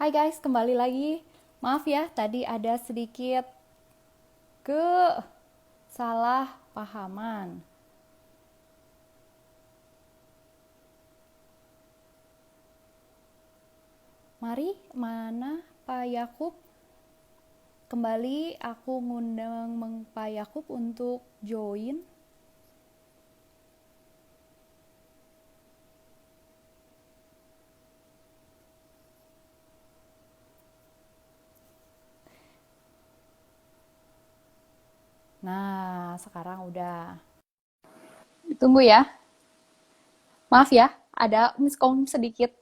Hai guys, kembali lagi. Maaf ya, tadi ada sedikit salah pahaman. Mari, mana Pak Yakub? Kembali aku ngundang Pak Yakub untuk join. Nah, sekarang udah. Tunggu ya. Maaf ya, ada miskom sedikit.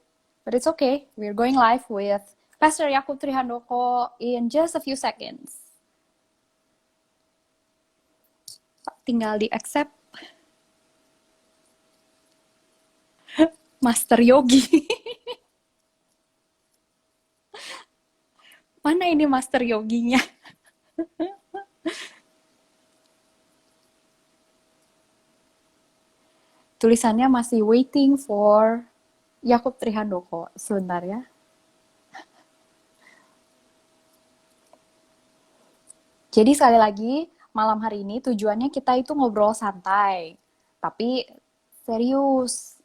But it's okay. We're going live with Pastor Yakub Trihandoko in just a few seconds. Tinggal di accept. Master Yogi. Mana ini Master Yoginya? Tulisannya masih waiting for Yakub Trihandoko. Sebentar ya. Jadi sekali lagi, malam hari ini tujuannya kita itu ngobrol santai. Tapi serius.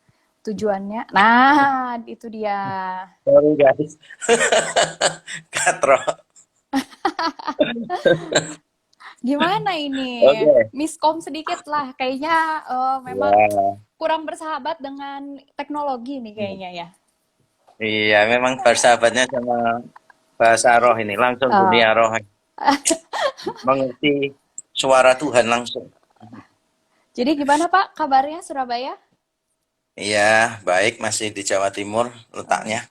Tujuannya, nah itu dia. Sorry guys, katro. Gimana ini? Oke, Miskom sedikit lah. Kayaknya memang ya, kurang bersahabat dengan teknologi nih kayaknya ya. iya memang bersahabatnya sama bahasa roh ini langsung Eh, dunia roh mengerti suara Tuhan langsung. jadi gimana Pak kabarnya Surabaya? Iya, baik masih di Jawa Timur letaknya.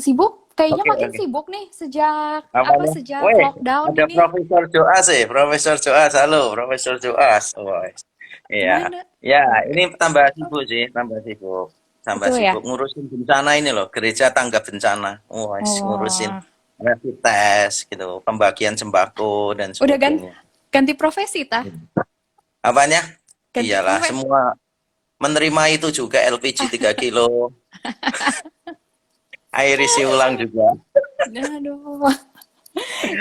Sibuk? Kayaknya Oke, makin oke. sibuk nih sejak Apanya? sejak Weh, lockdown ada ini. Profesor Joas Profesor Joas. Halo, Profesor Joas. Wah, iya. Mana? Ya, ini tambah sibuk sih, tambah sibuk. Tambah Betul ya? sibuk ngurusin bencana ini loh, gereja tanggap bencana. Wah, ngurusin Oh, rapid test gitu, pembagian sembako dan udah sebagainya. ganti profesi tah? Apanya? Ganti Iyalah, profesi. semua menerima itu juga LPG 3 kilo, air isi ulang juga. Aduh.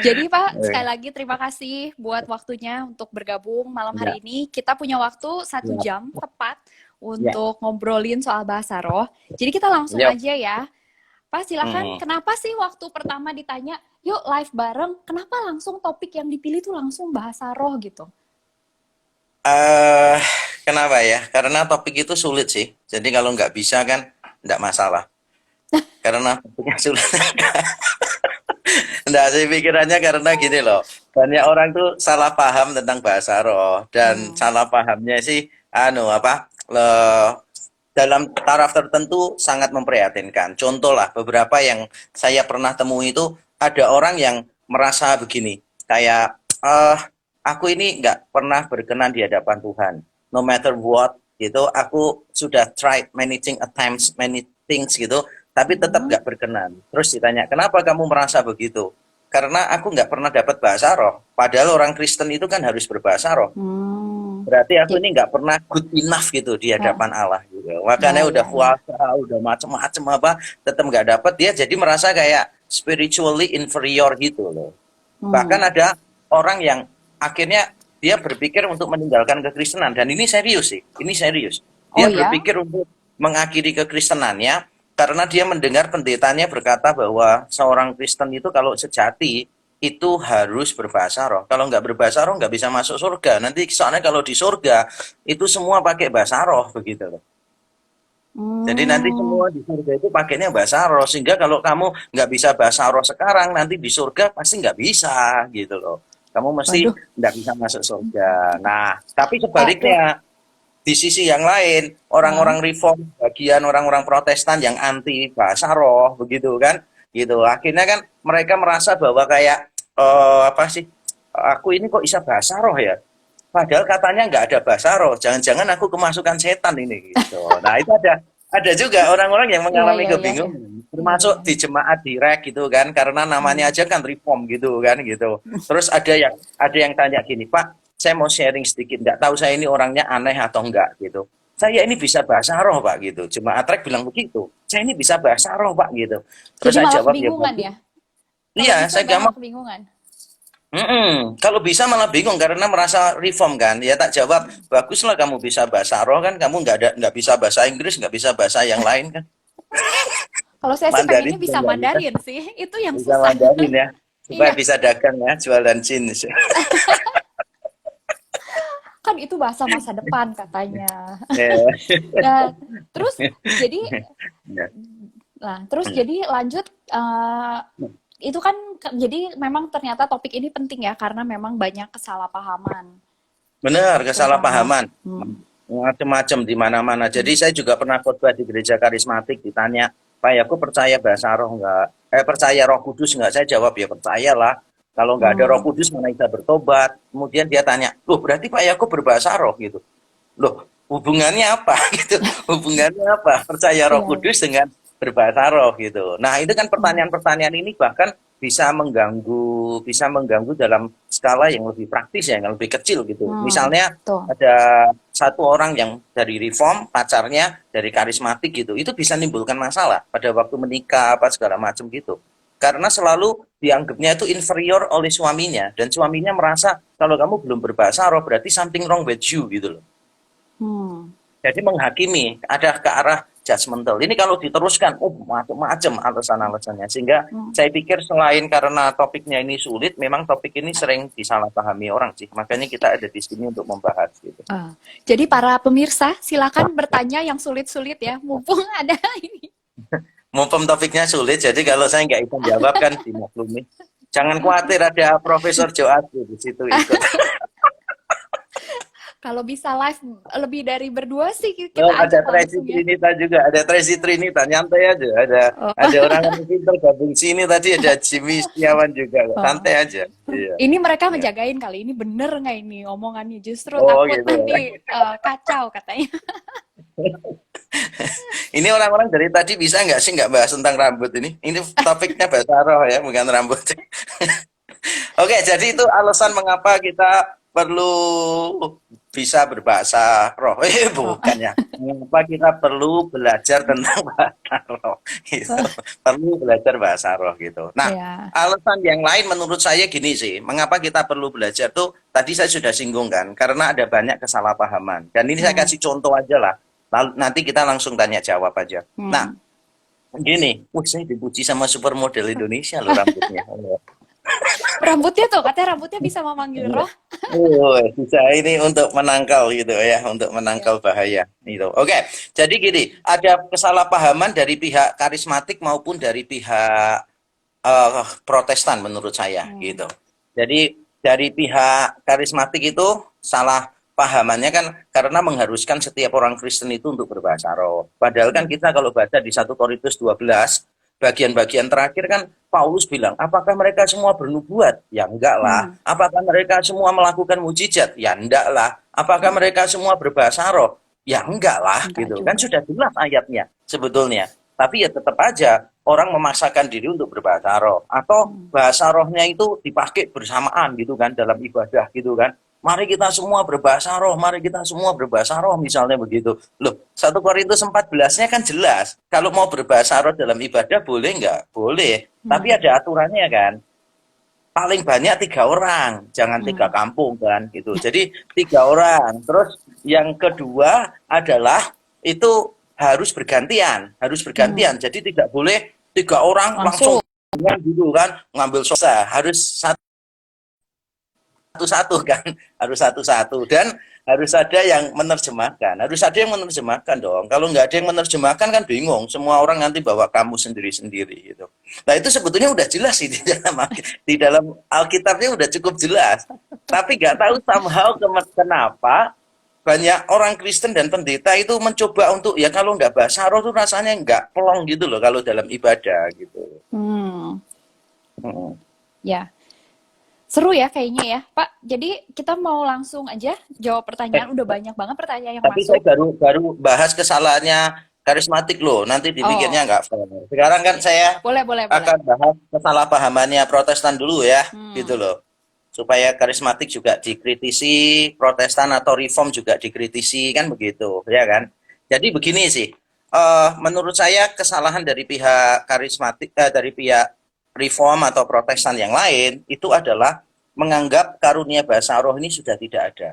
Jadi Pak, sekali lagi terima kasih buat waktunya untuk bergabung malam Ya, hari ini. Kita punya waktu satu ya, jam tepat ya, untuk ngobrolin soal bahasa roh. Jadi kita langsung ya. aja ya. Pak, silakan. Mm-mm. Kenapa sih waktu pertama ditanya, yuk live bareng, kenapa langsung topik yang dipilih tuh langsung bahasa roh gitu? eh Kenapa ya? Karena topik itu sulit sih. Jadi kalau nggak bisa kan nggak masalah. Karena topiknya sulit. Nggak sih pikirannya karena gini loh. Banyak orang tuh salah paham tentang bahasa roh dan Hmm. salah pahamnya sih dalam taraf tertentu sangat memprihatinkan. Contoh lah beberapa yang saya pernah temui itu ada orang yang merasa begini, kayak aku ini nggak pernah berkenan di hadapan Tuhan. No matter what gitu, aku sudah tried many things at times, many things gitu, tapi tetap Hmm. nggak berkenan. Terus ditanya, kenapa kamu merasa begitu? Karena aku nggak pernah dapat bahasa roh. Padahal orang Kristen itu kan harus berbahasa roh. Hmm. Berarti aku Ya, ini nggak pernah good enough gitu di ya, hadapan Allah gitu. ya, Makanya udah ya, ya. puasa, udah macem-macem apa, tetap nggak dapat, dia jadi merasa kayak spiritually inferior gitu loh. Bahkan Hmm. ada orang yang akhirnya dia berpikir untuk meninggalkan kekristenan, dan ini serius sih, ini serius. Oh Dia ya? berpikir untuk mengakhiri kekristenannya karena dia mendengar pendetanya berkata bahwa seorang Kristen itu kalau sejati itu harus berbahasa roh. Kalau nggak berbahasa roh nggak bisa masuk surga. Nanti soalnya kalau di surga itu semua pakai bahasa roh begitu loh. Jadi nanti Hmm. semua di surga itu pakainya bahasa roh, sehingga kalau kamu nggak bisa bahasa roh sekarang, nanti di surga pasti nggak bisa gitu loh. Kamu mesti Waduh. nggak bisa masuk surga. Nah, tapi Aduh. sebaliknya, di sisi yang lain, Hah? orang-orang reform, bagian orang-orang protestan yang anti bahasa roh, begitu kan, gitu. Akhirnya kan mereka merasa bahwa kayak, apa sih, aku ini kok bisa bahasa roh ya? Padahal katanya nggak ada bahasa roh, jangan-jangan aku kemasukan setan ini gitu. Nah itu ada juga orang-orang yang Iya, mengalami iya, iya, iya. kebingungan, Iya, iya, termasuk di iya. jemaat direct gitu kan, karena namanya Hmm. aja kan reform gitu kan gitu. Terus ada yang tanya gini, Pak, saya mau sharing sedikit, nggak tahu saya ini orangnya aneh atau enggak gitu. Saya ini bisa bahasa roh Pak gitu. Jemaat rek bilang begitu. saya ini bisa bahasa roh Pak gitu. Terus Jadi saya malah jawab ya kebingungan berarti ya. Kalau iya bisa saya malah gampang. kebingungan. Kalau bisa malah bingung karena merasa reform kan. Ya tak jawab, baguslah kamu bisa bahasa roh kan, kamu nggak bisa bahasa Inggris, nggak bisa bahasa yang lain kan. Kalau saya sih Mandarin pengennya juga bisa nggak bisa, Mandarin sih. Itu yang bisa susah. Mandarin ya, supaya Iya, bisa dagang ya, jualan jeans. kan itu bahasa masa depan katanya. Ya. Nah, terus jadi Ya. terus jadi lanjut itu kan jadi memang ternyata topik ini penting ya karena memang banyak kesalahpahaman Benar, terutama. kesalahpahaman. Macam-macam di mana-mana. Jadi saya juga pernah khotbah di gereja karismatik ditanya, Pak ya aku percaya bahasa roh enggak? Percaya Roh Kudus enggak? Saya jawab ya percayalah. Kalau enggak ada Roh Hmm, Kudus mana bisa bertobat? Kemudian dia tanya, loh berarti Pak ya aku berbahasa roh gitu. Loh, hubungannya apa gitu? Hubungannya apa? Percaya Roh iya, iya. Kudus dengan berbahasa roh gitu. Nah, itu kan Hmm, pertanyaan-pertanyaan ini bahkan bisa mengganggu dalam skala yang lebih praktis ya, yang lebih kecil gitu. Misalnya tuh. ada satu orang yang dari reform, pacarnya dari karismatik gitu, itu bisa menimbulkan masalah pada waktu menikah apa segala macam gitu. Karena selalu dianggapnya itu inferior oleh suaminya dan suaminya merasa kalau kamu belum berbahasa roh berarti something wrong with you gitu loh. Hmm, Jadi menghakimi, ada ke arah judgmental. Ini kalau diteruskan, macam-macam alasan-alasannya. Sehingga hmm. saya pikir selain karena topiknya ini sulit, memang topik ini sering disalahpahami orang sih. Makanya kita ada di sini untuk membahas gitu. Ah, jadi para pemirsa silakan bertanya yang sulit-sulit ya, mumpung ada ini. Mumpung topiknya sulit, jadi kalau saya nggak bisa jawab kan dimaklumi. Jangan khawatir ada Profesor Joat di situ ikut. Kalau bisa live lebih dari berdua sih kita Oh, ada ajak Tracy langsung ya. Trinita juga, ada Tracy Trinita, nyantai aja. Oh, Ada orang yang pintar gabung sini tadi, ada Jimmy Setiawan juga, oh. santai aja. Iya. Ini mereka Iya. menjagain kali ini bener nggak ini omongannya justru Oh takut gitu. nanti kacau katanya. Ini orang-orang dari tadi bisa nggak sih nggak bahas tentang rambut ini? Ini topiknya bahasa roh ya, bukan rambut. Oke, jadi itu alasan mengapa kita perlu bisa berbahasa roh. Oh. Bukan ya. Mengapa kita perlu belajar tentang bahasa roh. Gitu. Perlu belajar bahasa roh gitu. Nah, Ya. alasan yang lain menurut saya gini sih. Mengapa kita perlu belajar tuh tadi saya sudah singgung kan. Karena ada banyak kesalahpahaman. Dan ini saya Hmm. kasih contoh aja lah. Lalu nanti kita langsung tanya jawab aja. Nah, Hmm. gini. Saya dipuji sama supermodel Indonesia loh rambutnya. Rambutnya tuh katanya rambutnya bisa memanggil roh. Oh, bisa ini untuk menangkal gitu ya, untuk Ya. menangkal bahaya itu. Oke, jadi gini, ada kesalahpahaman dari pihak karismatik maupun dari pihak Protestan menurut saya Hmm. gitu. Jadi dari pihak karismatik itu salah pahamannya kan karena mengharuskan setiap orang Kristen itu untuk berbahasa roh. Padahal kan Hmm. kita kalau baca di 1 Korintus 12 bagian-bagian terakhir kan Paulus bilang, apakah mereka semua bernubuat? Ya enggak lah. Hmm. Apakah mereka semua melakukan mujizat? Ya enggak lah. Apakah mereka semua berbahasa roh? Ya enggak lah Enggak gitu. Kan juga. sudah jelas ayatnya sebetulnya. Tapi ya tetap aja orang memaksakan diri untuk berbahasa roh atau Hmm. bahasa rohnya itu dipakai bersamaan gitu kan dalam ibadah gitu kan. Mari kita semua berbahasa roh, mari kita semua berbahasa roh misalnya begitu. Loh, 1 Korintus 14-nya kan jelas. Kalau mau berbahasa roh dalam ibadah boleh nggak? Boleh. Tapi Hmm. ada aturannya kan. Paling banyak 3 orang, jangan 3 kampung kan gitu. Jadi 3 orang. Terus yang kedua adalah itu harus Hmm. bergantian. Jadi tidak boleh 3 orang langsung Langsung. gitu kan ngambil sosa. Harus satu-satu kan, harus satu-satu dan harus ada yang menerjemahkan, harus ada yang menerjemahkan dong. Kalau nggak ada yang menerjemahkan kan bingung, semua orang nanti bawa kamu sendiri-sendiri gitu. Nah itu sebetulnya udah jelas sih di dalam Alkitabnya udah cukup jelas. Tapi nggak tahu somehow kenapa banyak orang Kristen dan pendeta itu mencoba untuk ya kalau nggak bahasa roh tuh rasanya nggak plong gitu loh kalau dalam ibadah gitu. Hmm. Hmm. Ya. Seru ya kayaknya ya, Pak. Jadi kita mau langsung aja jawab Eh, pertanyaan. Udah banyak banget pertanyaan yang Tapi saya masuk. baru bahas kesalahannya karismatik loh. Nanti Oh, dipikirnya nggak fair. Sekarang kan saya boleh, boleh, boleh. akan bahas kesalahpahamannya Protestan dulu ya, gitu Hmm. loh. Supaya karismatik juga dikritisi, Protestan atau Reform juga dikritisi kan begitu, ya kan? Jadi begini sih. menurut saya kesalahan dari pihak karismatik, dari pihak reform atau protestan yang lain itu adalah menganggap karunia bahasa roh ini sudah tidak ada.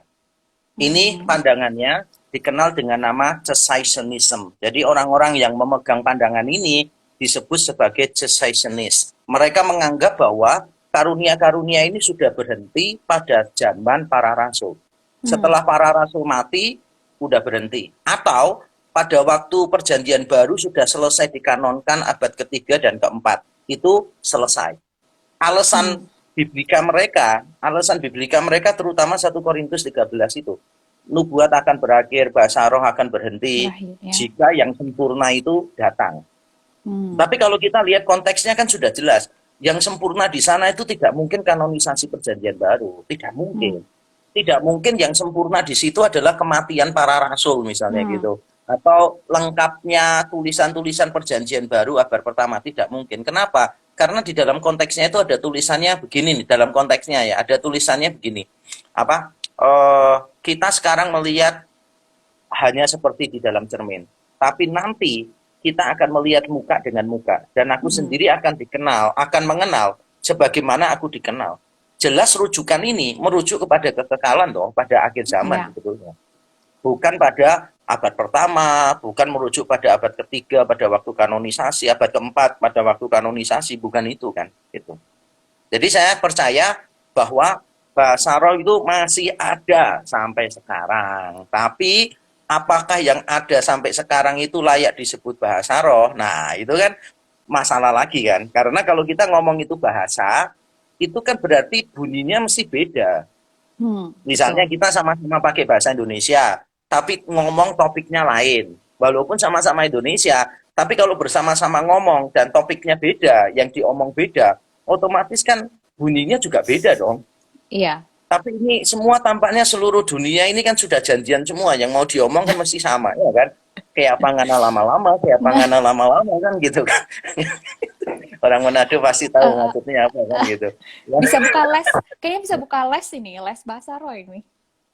Ini pandangannya dikenal dengan nama cessationism. Jadi orang-orang yang memegang pandangan ini disebut sebagai cessationist. Mereka menganggap bahwa karunia-karunia ini sudah berhenti pada zaman para rasul. Setelah para rasul mati, udah berhenti. Atau pada waktu perjanjian baru sudah selesai dikanonkan abad ketiga dan keempat. Itu selesai. Alasan biblika mereka terutama 1 Korintus 13 itu. Nubuat akan berakhir, bahasa roh akan berhenti jika yang sempurna itu datang. Tapi kalau kita lihat konteksnya kan sudah jelas. Yang sempurna di sana itu tidak mungkin kanonisasi perjanjian baru. Tidak mungkin. Tidak mungkin yang sempurna di situ adalah kematian para rasul misalnya gitu. Atau lengkapnya tulisan-tulisan perjanjian baru abad pertama. Tidak mungkin. Kenapa? Karena di dalam konteksnya itu ada tulisannya begini nih. Dalam konteksnya ya, ada tulisannya begini. Kita sekarang melihat hanya seperti di dalam cermin. Tapi nanti kita akan melihat muka dengan muka. Dan aku sendiri akan mengenal sebagaimana aku dikenal. Jelas rujukan ini merujuk kepada kekekalan toh, pada akhir zaman sebetulnya. Bukan pada abad pertama, bukan merujuk pada abad ketiga, pada waktu kanonisasi, abad keempat, pada waktu kanonisasi, bukan itu kan. Gitu. Jadi saya percaya bahwa bahasa roh itu masih ada sampai sekarang. Tapi apakah yang ada sampai sekarang itu layak disebut bahasa roh? Nah, itu kan masalah lagi kan. Karena kalau kita ngomong itu bahasa, itu kan berarti bunyinya mesti beda. Misalnya kita sama-sama pakai bahasa Indonesia, tapi ngomong topiknya lain. Walaupun sama-sama Indonesia, tapi kalau bersama-sama ngomong dan topiknya beda, yang diomong beda, otomatis kan bunyinya juga beda dong. Iya. Tapi ini semua tampaknya seluruh dunia ini kan sudah janjian semua. Yang mau diomong kan mesti sama, ya kan? Kayak pangana lama-lama kan gitu kan. Orang Manado pasti tahu maksudnya apa kan gitu. Bisa buka les, kayaknya bisa buka les ini, les bahasa roh ini.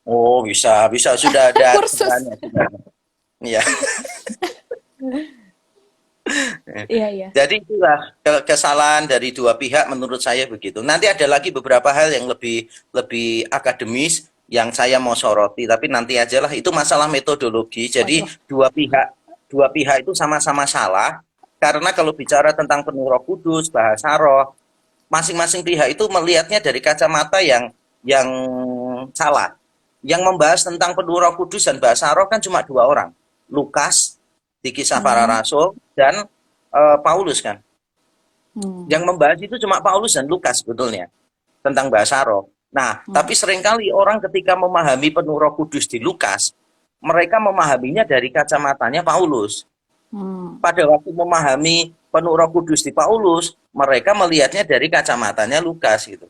Oh bisa sudah ada. Kursus. Iya. Iya. Jadi itulah kesalahan dari dua pihak menurut saya begitu. Nanti ada lagi beberapa hal yang lebih akademis yang saya mau soroti, tapi nanti aja lah, itu masalah metodologi. Jadi dua pihak itu sama-sama salah, karena kalau bicara tentang penuh Roh Kudus, bahasa roh, masing-masing pihak itu melihatnya dari kacamata yang salah. Yang membahas tentang penuh Roh Kudus dan bahasa roh kan cuma 2 orang, Lukas di Kisah Para Rasul dan Paulus kan. Yang membahas itu cuma Paulus dan Lukas sebetulnya tentang bahasa roh. Nah, tapi seringkali orang ketika memahami penuh Roh Kudus di Lukas, mereka memahaminya dari kacamatanya Paulus. Pada waktu memahami penuh Roh Kudus di Paulus, mereka melihatnya dari kacamatanya Lukas gitu.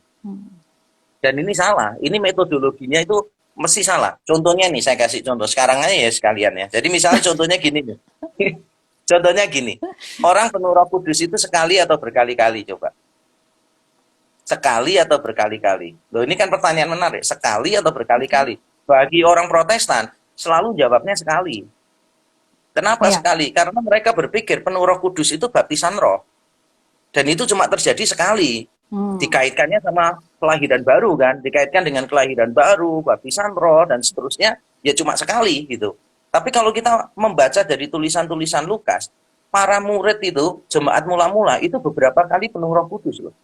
Dan ini salah. Ini metodologinya itu mesti salah. Contohnya nih, saya kasih contoh sekarang aja ya sekalian ya. Jadi misalnya contohnya gini nih. Contohnya gini. Orang penuh Roh Kudus itu sekali atau berkali-kali coba? Sekali atau berkali-kali? Loh, ini kan pertanyaan menarik. Sekali atau berkali-kali? Bagi orang Protestan selalu jawabnya sekali. Kenapa sekali? Karena mereka berpikir penuh Roh Kudus itu baptisan roh. Dan itu cuma terjadi sekali. Dikaitkannya sama kelahiran baru kan, dikaitkan dengan kelahiran baru, baptisan roh dan seterusnya, ya cuma sekali gitu. Tapi kalau kita membaca dari tulisan-tulisan Lukas, para murid itu, jemaat mula-mula itu beberapa kali penuh Roh Kudus loh.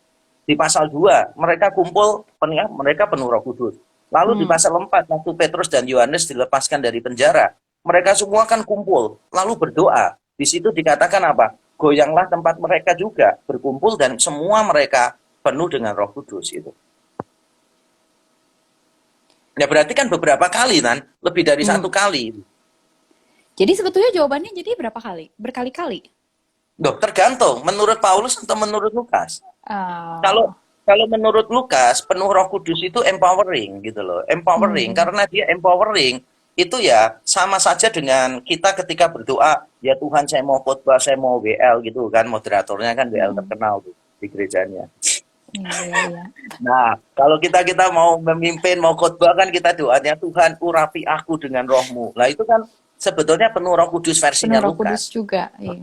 Di pasal 2, mereka kumpul, mereka penuh Roh Kudus. Lalu di pasal 4, waktu Petrus dan Yohanes dilepaskan dari penjara, mereka semua kan kumpul, lalu berdoa. Di situ dikatakan apa? Goyanglah tempat mereka juga, berkumpul dan semua mereka penuh dengan Roh Kudus itu. Ya berarti kan beberapa kali kan, lebih dari 1 kali. Jadi sebetulnya jawabannya jadi berapa kali? Berkali-kali? Loh, tergantung menurut Paulus atau menurut Lukas. Kalau menurut Lukas, penuh Roh Kudus itu empowering gitu loh. Empowering karena dia empowering itu ya sama saja dengan kita ketika berdoa, ya Tuhan saya mau khotbah, saya mau WL gitu kan, moderatornya kan WL terkenal tuh di gerejanya. Nah, kalau kita mau memimpin, mau khotbah kan kita doanya Tuhan urapi aku dengan rohmu. Nah itu kan sebetulnya penuh Roh Kudus Penuh versinya Roh Kudus Lukas. juga. Iya.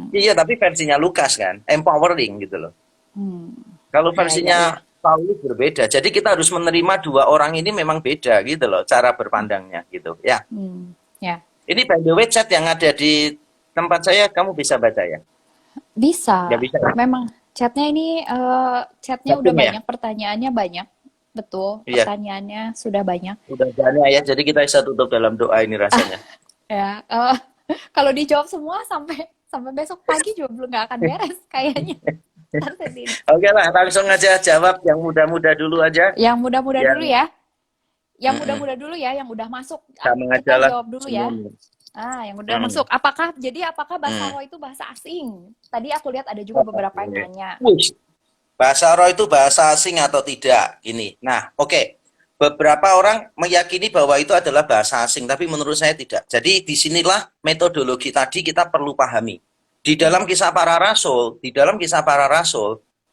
Iya, tapi versinya Lukas kan, empowering gitu loh. Hmm. Kalau Ya, ya, ya. versinya Paulus berbeda. Jadi kita harus menerima dua orang ini memang beda gitu loh, cara berpandangnya gitu. Ya, Ya. ini by the way chat yang ada di tempat saya, kamu bisa baca ya? Nggak Bisa. bisa ya? Memang chatnya ini chatnya udah Chatting ya? banyak, pertanyaannya banyak. Betul, Iya, pertanyaannya sudah banyak. udah banyak ya. Jadi kita bisa tutup dalam doa ini rasanya. Ya, kalau dijawab semua sampai sampai besok pagi juga belum nggak akan beres kayaknya. Ntar sedih. Oke lah, langsung aja jawab yang muda-muda dulu aja. Yang muda-muda dulu Yang ya. Yang mm-mm, muda-muda dulu ya, yang udah masuk. sama aja Kita lah jawab dulu ya. semuanya. Yang udah Mm, masuk. Apakah bahasa mm. roh itu bahasa asing? Tadi aku lihat ada juga beberapa yang Oke. nanya. Wih, bahasa roh itu bahasa asing atau tidak? Ini. Nah, oke. Beberapa orang meyakini bahwa itu adalah bahasa asing, tapi menurut saya tidak. Jadi disinilah metodologi tadi kita perlu pahami. Di dalam kisah para rasul,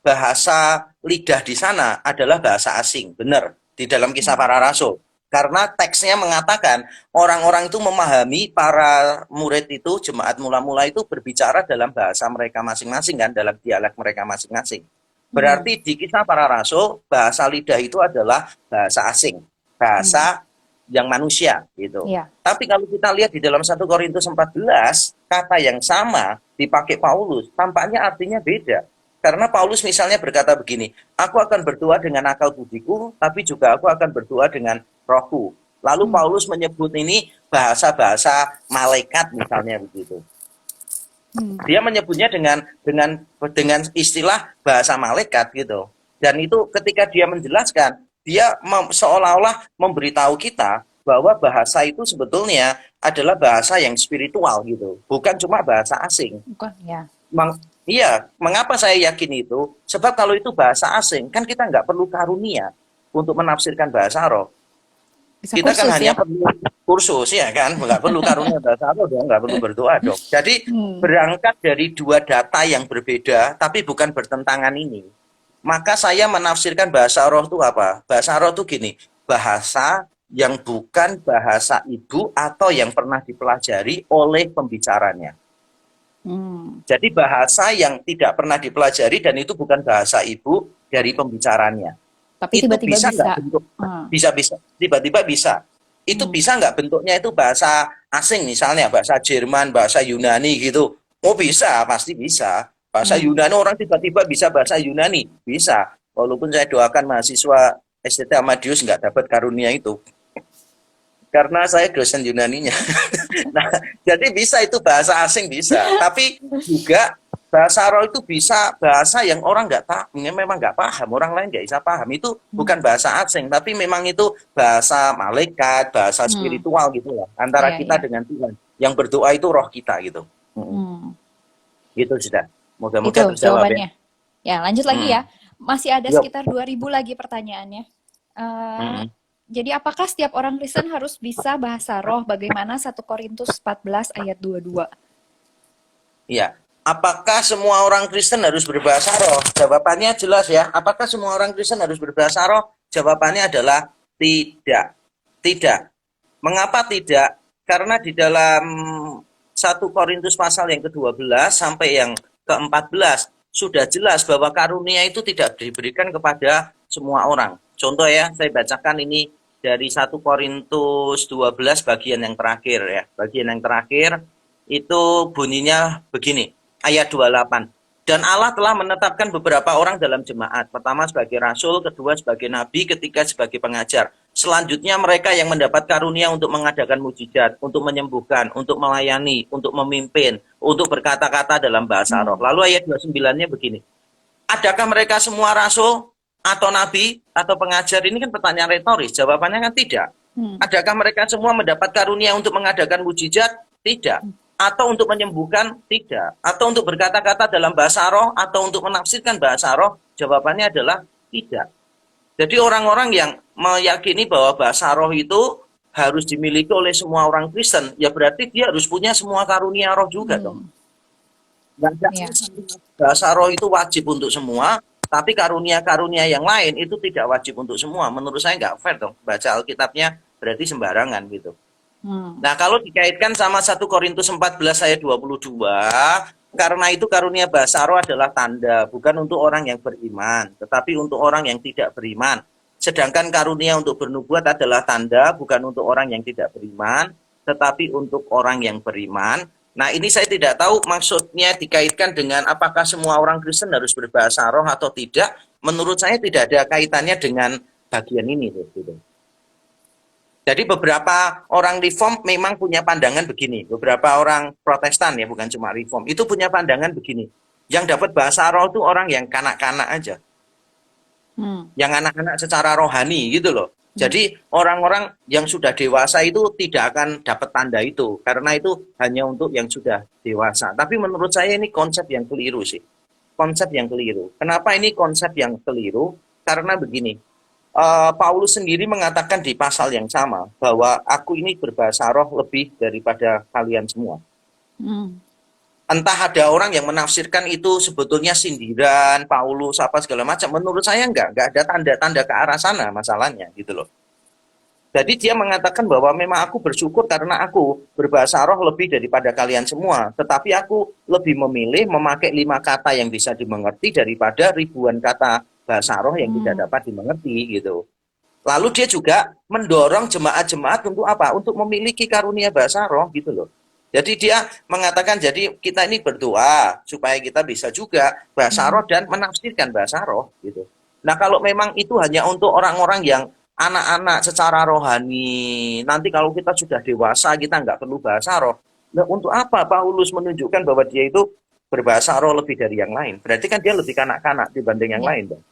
bahasa lidah di sana adalah bahasa asing. Benar, di dalam kisah Hmm. para rasul. Karena teksnya mengatakan orang-orang itu memahami, para murid itu, jemaat mula-mula itu berbicara dalam bahasa mereka masing-masing kan, dalam dialek mereka masing-masing. Hmm. Berarti di kisah para rasul, bahasa lidah itu adalah bahasa asing, Hmm. bahasa yang manusia gitu. Iya. Tapi kalau kita lihat di dalam 1 Korintus 14, kata yang sama dipakai Paulus, tampaknya artinya beda. Karena Paulus misalnya berkata begini, aku akan berdoa dengan akal budiku, tapi juga aku akan berdoa dengan rohku. Lalu Hmm. Paulus menyebut ini bahasa-bahasa malaikat misalnya begitu. Hmm. Dia menyebutnya dengan istilah bahasa malaikat gitu. Dan itu ketika dia menjelaskan, dia seolah-olah memberitahu kita bahwa bahasa itu sebetulnya adalah bahasa yang spiritual gitu, bukan cuma bahasa asing. Bukan ya. Iya, mengapa saya yakin itu? Sebab kalau itu bahasa asing, kan kita nggak perlu karunia untuk menafsirkan bahasa roh. Bisa Kita kan kursus hanya ya. perlu kursus ya kan, nggak perlu karunia bahasa roh dong, nggak perlu berdoa dong. Jadi Hmm. berangkat dari dua data yang berbeda, tapi bukan bertentangan ini, maka saya menafsirkan bahasa roh itu apa? Bahasa roh itu gini, bahasa yang bukan bahasa ibu atau yang pernah dipelajari oleh pembicaranya. Hmm. Jadi bahasa yang tidak pernah dipelajari dan itu bukan bahasa ibu dari pembicaranya. Tapi Itu tiba-tiba bisa nggak bisa. bentuk Hmm. bisa tiba-tiba bisa itu Hmm. bisa nggak bentuknya itu bahasa asing misalnya bahasa Jerman bahasa Yunani gitu, oh bisa, pasti bisa bahasa Hmm. Yunani, orang tiba-tiba bisa bahasa Yunani bisa, walaupun saya doakan mahasiswa STT Amadius nggak dapat karunia itu karena saya dosen Yunaninya. Nah, jadi bisa itu bahasa asing bisa, tapi juga bahasa roh itu bisa bahasa yang orang nggak tahu, memang nggak paham, orang lain nggak bisa paham. Itu Hmm. bukan bahasa asing, tapi memang itu bahasa malaikat, bahasa Hmm. spiritual gitu lah, antara Iya, kita iya. dengan Tuhan. Yang berdoa itu roh kita gitu. Hmm. Gitu sudah. Moga-moga Itu terjawab ya. jawabannya. Ya, lanjut lagi ya. Hmm. Masih ada Yuk. sekitar 2000 lagi pertanyaannya. Eh, Hmm. jadi apakah setiap orang Kristen harus bisa bahasa roh? Bagaimana 1 Korintus 14 ayat 22? Iya. Apakah semua orang Kristen harus berbahasa roh? Jawabannya jelas ya. Apakah semua orang Kristen harus berbahasa roh? Jawabannya adalah tidak. Tidak. Mengapa tidak? Karena di dalam 1 Korintus pasal yang ke-12 sampai yang ke-14 sudah jelas bahwa karunia itu tidak diberikan kepada semua orang. Contoh ya, saya bacakan ini dari 1 Korintus 12 bagian yang terakhir ya. Bagian yang terakhir itu bunyinya begini, ayat 28. Dan Allah telah menetapkan beberapa orang dalam jemaat. Pertama sebagai rasul, kedua sebagai nabi, ketiga sebagai pengajar. Selanjutnya mereka yang mendapat karunia untuk mengadakan mujizat, untuk menyembuhkan, untuk melayani, untuk memimpin, untuk berkata-kata dalam bahasa roh. Hmm. Lalu ayat 29-nya begini. Adakah mereka semua rasul atau nabi atau pengajar? Ini kan pertanyaan retoris. Jawabannya kan tidak. Hmm. Adakah mereka semua mendapat karunia untuk mengadakan mujizat? Tidak. Atau untuk menyembuhkan? Tidak. Atau untuk berkata-kata dalam bahasa roh? Atau untuk menafsirkan bahasa roh? Jawabannya adalah tidak. Jadi orang-orang yang meyakini bahwa bahasa roh itu harus dimiliki oleh semua orang Kristen, ya berarti dia harus punya semua karunia roh juga dong. Nggak ada Ya. bahasa roh itu wajib untuk semua, tapi karunia-karunia yang lain itu tidak wajib untuk semua. Menurut saya nggak fair dong. Baca Alkitabnya berarti sembarangan gitu. Hmm. Nah, kalau dikaitkan sama 1 Korintus 14 ayat 22, karena itu karunia bahasa roh adalah tanda, bukan untuk orang yang beriman, tetapi untuk orang yang tidak beriman. Sedangkan karunia untuk bernubuat adalah tanda, bukan untuk orang yang tidak beriman, tetapi untuk orang yang beriman. Nah, ini saya tidak tahu maksudnya dikaitkan dengan apakah semua orang Kristen harus berbahasa roh atau tidak. Menurut saya tidak ada kaitannya dengan bagian ini. Gitu. Jadi beberapa orang Reform memang punya pandangan begini. Beberapa orang Protestan ya, bukan cuma Reform, itu punya pandangan begini. Yang dapat bahasa roh itu orang yang kanak-kanak aja. Hmm. Yang anak-anak secara rohani gitu loh. Hmm. Jadi orang-orang yang sudah dewasa itu tidak akan dapat tanda itu. Karena itu hanya untuk yang sudah dewasa. Tapi menurut saya ini konsep yang keliru sih. Konsep yang keliru. Kenapa ini konsep yang keliru? Karena begini, Paulus sendiri mengatakan di pasal yang sama bahwa aku ini berbahasa roh lebih daripada kalian semua. Hmm. Entah ada orang yang menafsirkan itu sebetulnya sindiran Paulus apa segala macam. Menurut saya enggak ada tanda-tanda ke arah sana masalahnya gitu loh. Jadi dia mengatakan bahwa memang aku bersyukur karena aku berbahasa roh lebih daripada kalian semua. Tetapi aku lebih memilih memakai 5 kata yang bisa dimengerti daripada ribuan kata bahasa roh yang tidak dapat dimengerti gitu. Lalu dia juga mendorong jemaat-jemaat untuk apa? Untuk memiliki karunia bahasa roh gitu loh. Jadi dia mengatakan jadi kita ini berdoa supaya kita bisa juga bahasa roh dan menafsirkan bahasa roh gitu. Nah, kalau memang itu hanya untuk orang-orang yang anak-anak secara rohani, nanti kalau kita sudah dewasa kita nggak perlu bahasa roh. Nah, untuk apa Paulus menunjukkan bahwa dia itu berbahasa roh lebih dari yang lain? Berarti kan dia lebih kanak-kanak dibanding yang Ya. lain, Bang.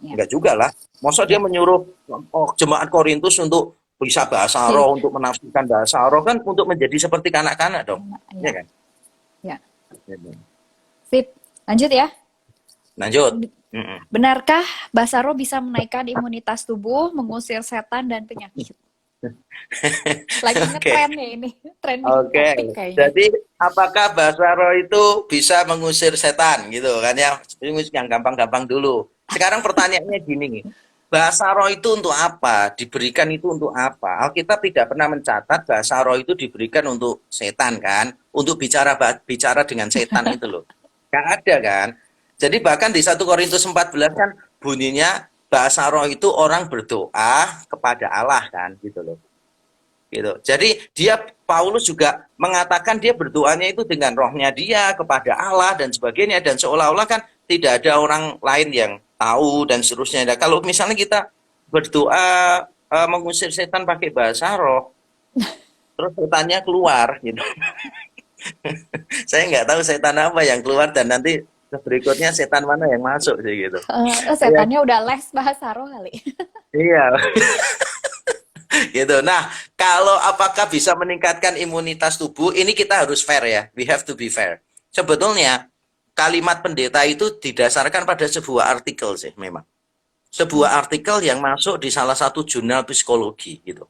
Ya. Enggak juga lah. Masa dia menyuruh jemaat Korintus untuk bisa bahasa roh, untuk menafsirkan bahasa roh kan untuk menjadi seperti kanak-kanak dong. Iya kan? Ya. Sip. Lanjut ya. Lanjut. Benarkah bahasa roh bisa menaikkan imunitas tubuh, mengusir setan dan penyakit? Lagi ngetren ya ini. Oke. Jadi apakah bahasa roh itu bisa mengusir setan gitu kan ya? Ini yang gampang-gampang dulu. Sekarang pertanyaannya gini nih. Bahasa roh itu untuk apa? Diberikan itu untuk apa? Alkitab tidak pernah mencatat bahasa roh itu diberikan untuk setan kan? Untuk bicara dengan setan itu loh. Nggak ada kan? Jadi bahkan di 1 Korintus 14 kan bunyinya bahasa roh itu orang berdoa kepada Allah kan gitu loh. Gitu. Jadi Paulus juga mengatakan dia berdoanya itu dengan rohnya dia kepada Allah dan sebagainya, dan seolah-olah kan tidak ada orang lain yang tahu dan seterusnya. Nah, kalau misalnya kita berdoa mengusir setan pakai bahasa roh, terus setannya keluar gitu. Saya nggak tahu setan apa yang keluar dan nanti berikutnya setan mana yang masuk sih gitu. Setannya udah les bahasa roh kali. Iya. Gitu. Nah, kalau apakah bisa meningkatkan imunitas tubuh, ini kita harus fair ya. We have to be fair. Sebetulnya kalimat pendeta itu didasarkan pada sebuah artikel sih memang. Sebuah artikel yang masuk di salah satu jurnal psikologi gitu.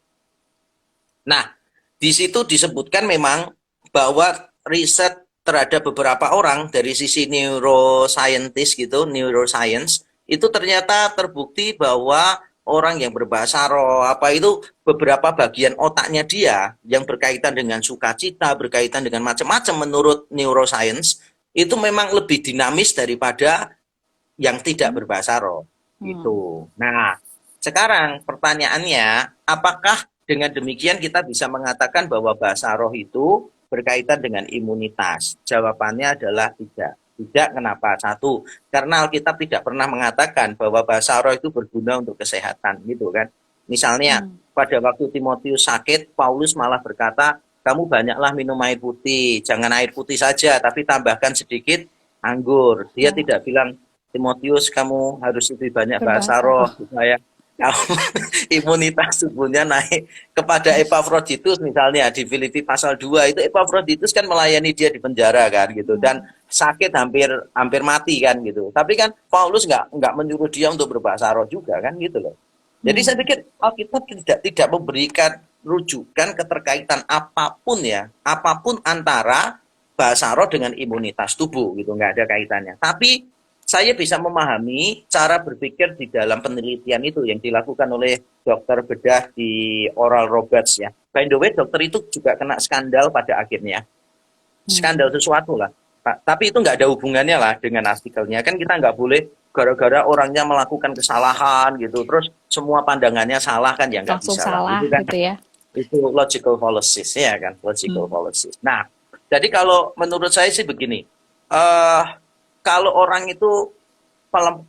Nah, di situ disebutkan memang bahwa riset terhadap beberapa orang dari sisi neuroscientist gitu, neuroscience, itu ternyata terbukti bahwa orang yang berbahasa roh apa itu beberapa bagian otaknya dia yang berkaitan dengan sukacita, berkaitan dengan macam-macam menurut neuroscience itu memang lebih dinamis daripada yang tidak berbahasa roh. Gitu. Nah, sekarang pertanyaannya, apakah dengan demikian kita bisa mengatakan bahwa bahasa roh itu berkaitan dengan imunitas? Jawabannya adalah tidak. Tidak, kenapa? Satu, karena Alkitab tidak pernah mengatakan bahwa bahasa roh itu berguna untuk kesehatan, gitu kan. Misalnya, pada waktu Timotius sakit, Paulus malah berkata, kamu banyaklah minum air putih, jangan air putih saja, tapi tambahkan sedikit anggur. Dia tidak bilang, Timotius, kamu harus lebih banyak bahasa roh, supaya imunitas tubuhnya naik. Kepada Epafroditus misalnya di Filipi pasal 2 itu Epafroditus kan melayani dia di penjara kan gitu, dan sakit hampir mati kan gitu. Tapi kan Paulus nggak menyuruh dia untuk berbahasa roh juga kan gitu loh. Jadi saya pikir Alkitab tidak memberikan rujukan keterkaitan apapun ya, apapun antara bahasa roh dengan imunitas tubuh gitu, nggak ada kaitannya. Tapi saya bisa memahami cara berpikir di dalam penelitian itu yang dilakukan oleh dokter bedah di Oral Roberts ya. By the way, dokter itu juga kena skandal pada akhirnya. Skandal sesuatu lah. Tapi itu nggak ada hubungannya lah dengan artikelnya. Kan kita nggak boleh gara-gara orangnya melakukan kesalahan gitu, terus semua pandangannya salah kan ya nggak Langsung bisa lah. salah Itu kan gitu ya. itu logical fallacies ya kan, logical fallacies. Nah, jadi kalau menurut saya sih begini, eh kalau orang itu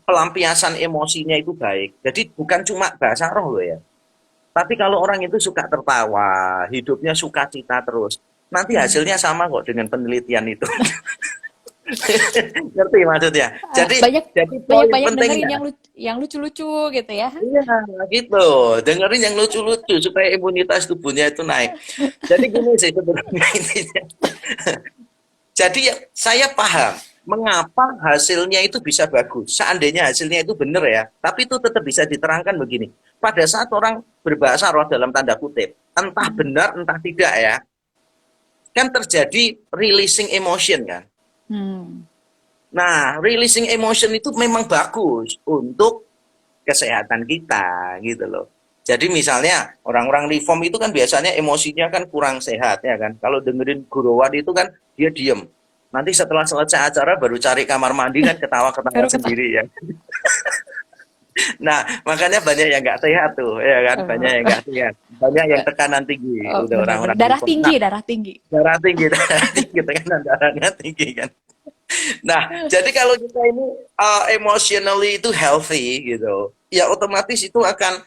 pelampiasan emosinya itu baik. Jadi bukan cuma bahasa roh loh ya. Tapi kalau orang itu suka tertawa, hidupnya sukacita terus, nanti hasilnya sama kok dengan penelitian itu. Ngerti maksudnya? Jadi Banyak jadi banyak poin banyak dengerin pentingnya, yang lucu-lucu gitu ya. iya gitu, dengerin yang lucu-lucu supaya imunitas tubuhnya itu naik. Jadi gini sih sebenarnya intinya. Jadi saya paham mengapa hasilnya itu bisa bagus. Seandainya hasilnya itu benar ya, tapi itu tetap bisa diterangkan begini. Pada saat orang berbahasa roh dalam tanda kutip, entah benar entah tidak ya, kan terjadi releasing emotion kan. Hmm. Nah, releasing emotion itu memang bagus untuk kesehatan kita gitu loh. Jadi misalnya orang-orang reform itu kan biasanya emosinya kan kurang sehat ya kan. Kalau dengerin guruan itu kan dia diem. Nanti setelah selesai acara baru cari kamar mandi kan ketawa-ketawa Baru ketawa. sendiri ya. Nah, makanya banyak yang nggak sehat tuh ya kan. Banyak yang nggak sehat. Banyak yang tekanan tinggi Oh, udah benar-benar orang-orang darah reform. tinggi, Nah, darah tinggi. tekanan darahnya tinggi kan. Nah, jadi kalau kita ini emotionally itu healthy gitu, ya otomatis itu akan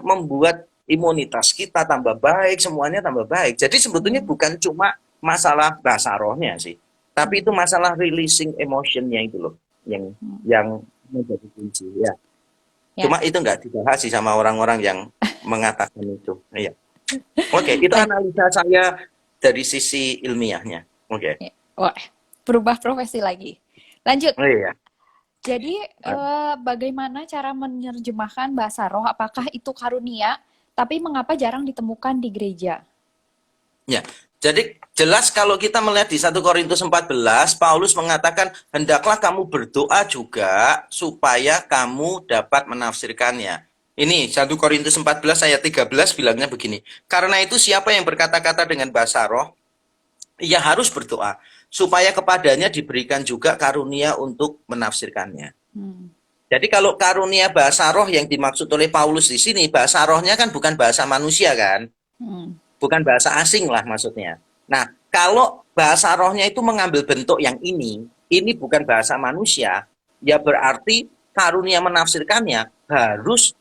membuat imunitas kita tambah baik, semuanya tambah baik. Jadi sebetulnya bukan cuma masalah bahasa rohnya sih, tapi itu masalah releasing emotionnya itu loh, yang menjadi kunci ya. Ya. Cuma itu nggak dibahas sih sama orang-orang yang mengatakan itu. Iya. Oke, itu Baik. analisa saya dari sisi ilmiahnya. Oke. Ya. Wah, berubah profesi lagi. Lanjut. Oh iya. Jadi, bagaimana cara menerjemahkan bahasa roh? Apakah itu karunia? Tapi mengapa jarang ditemukan di gereja? Ya, jadi jelas kalau kita melihat di 1 Korintus 14, Paulus mengatakan, hendaklah kamu berdoa juga supaya kamu dapat menafsirkannya. Ini 1 Korintus 14 ayat 13 bilangnya begini, karena itu siapa yang berkata-kata dengan bahasa roh, ia harus berdoa, supaya kepadanya diberikan juga karunia untuk menafsirkannya. Jadi kalau karunia bahasa roh yang dimaksud oleh Paulus di sini, bahasa rohnya kan bukan bahasa manusia kan? Bukan bahasa asing lah maksudnya. Nah, kalau bahasa rohnya itu mengambil bentuk yang ini bukan bahasa manusia, ya berarti karunia menafsirkannya harus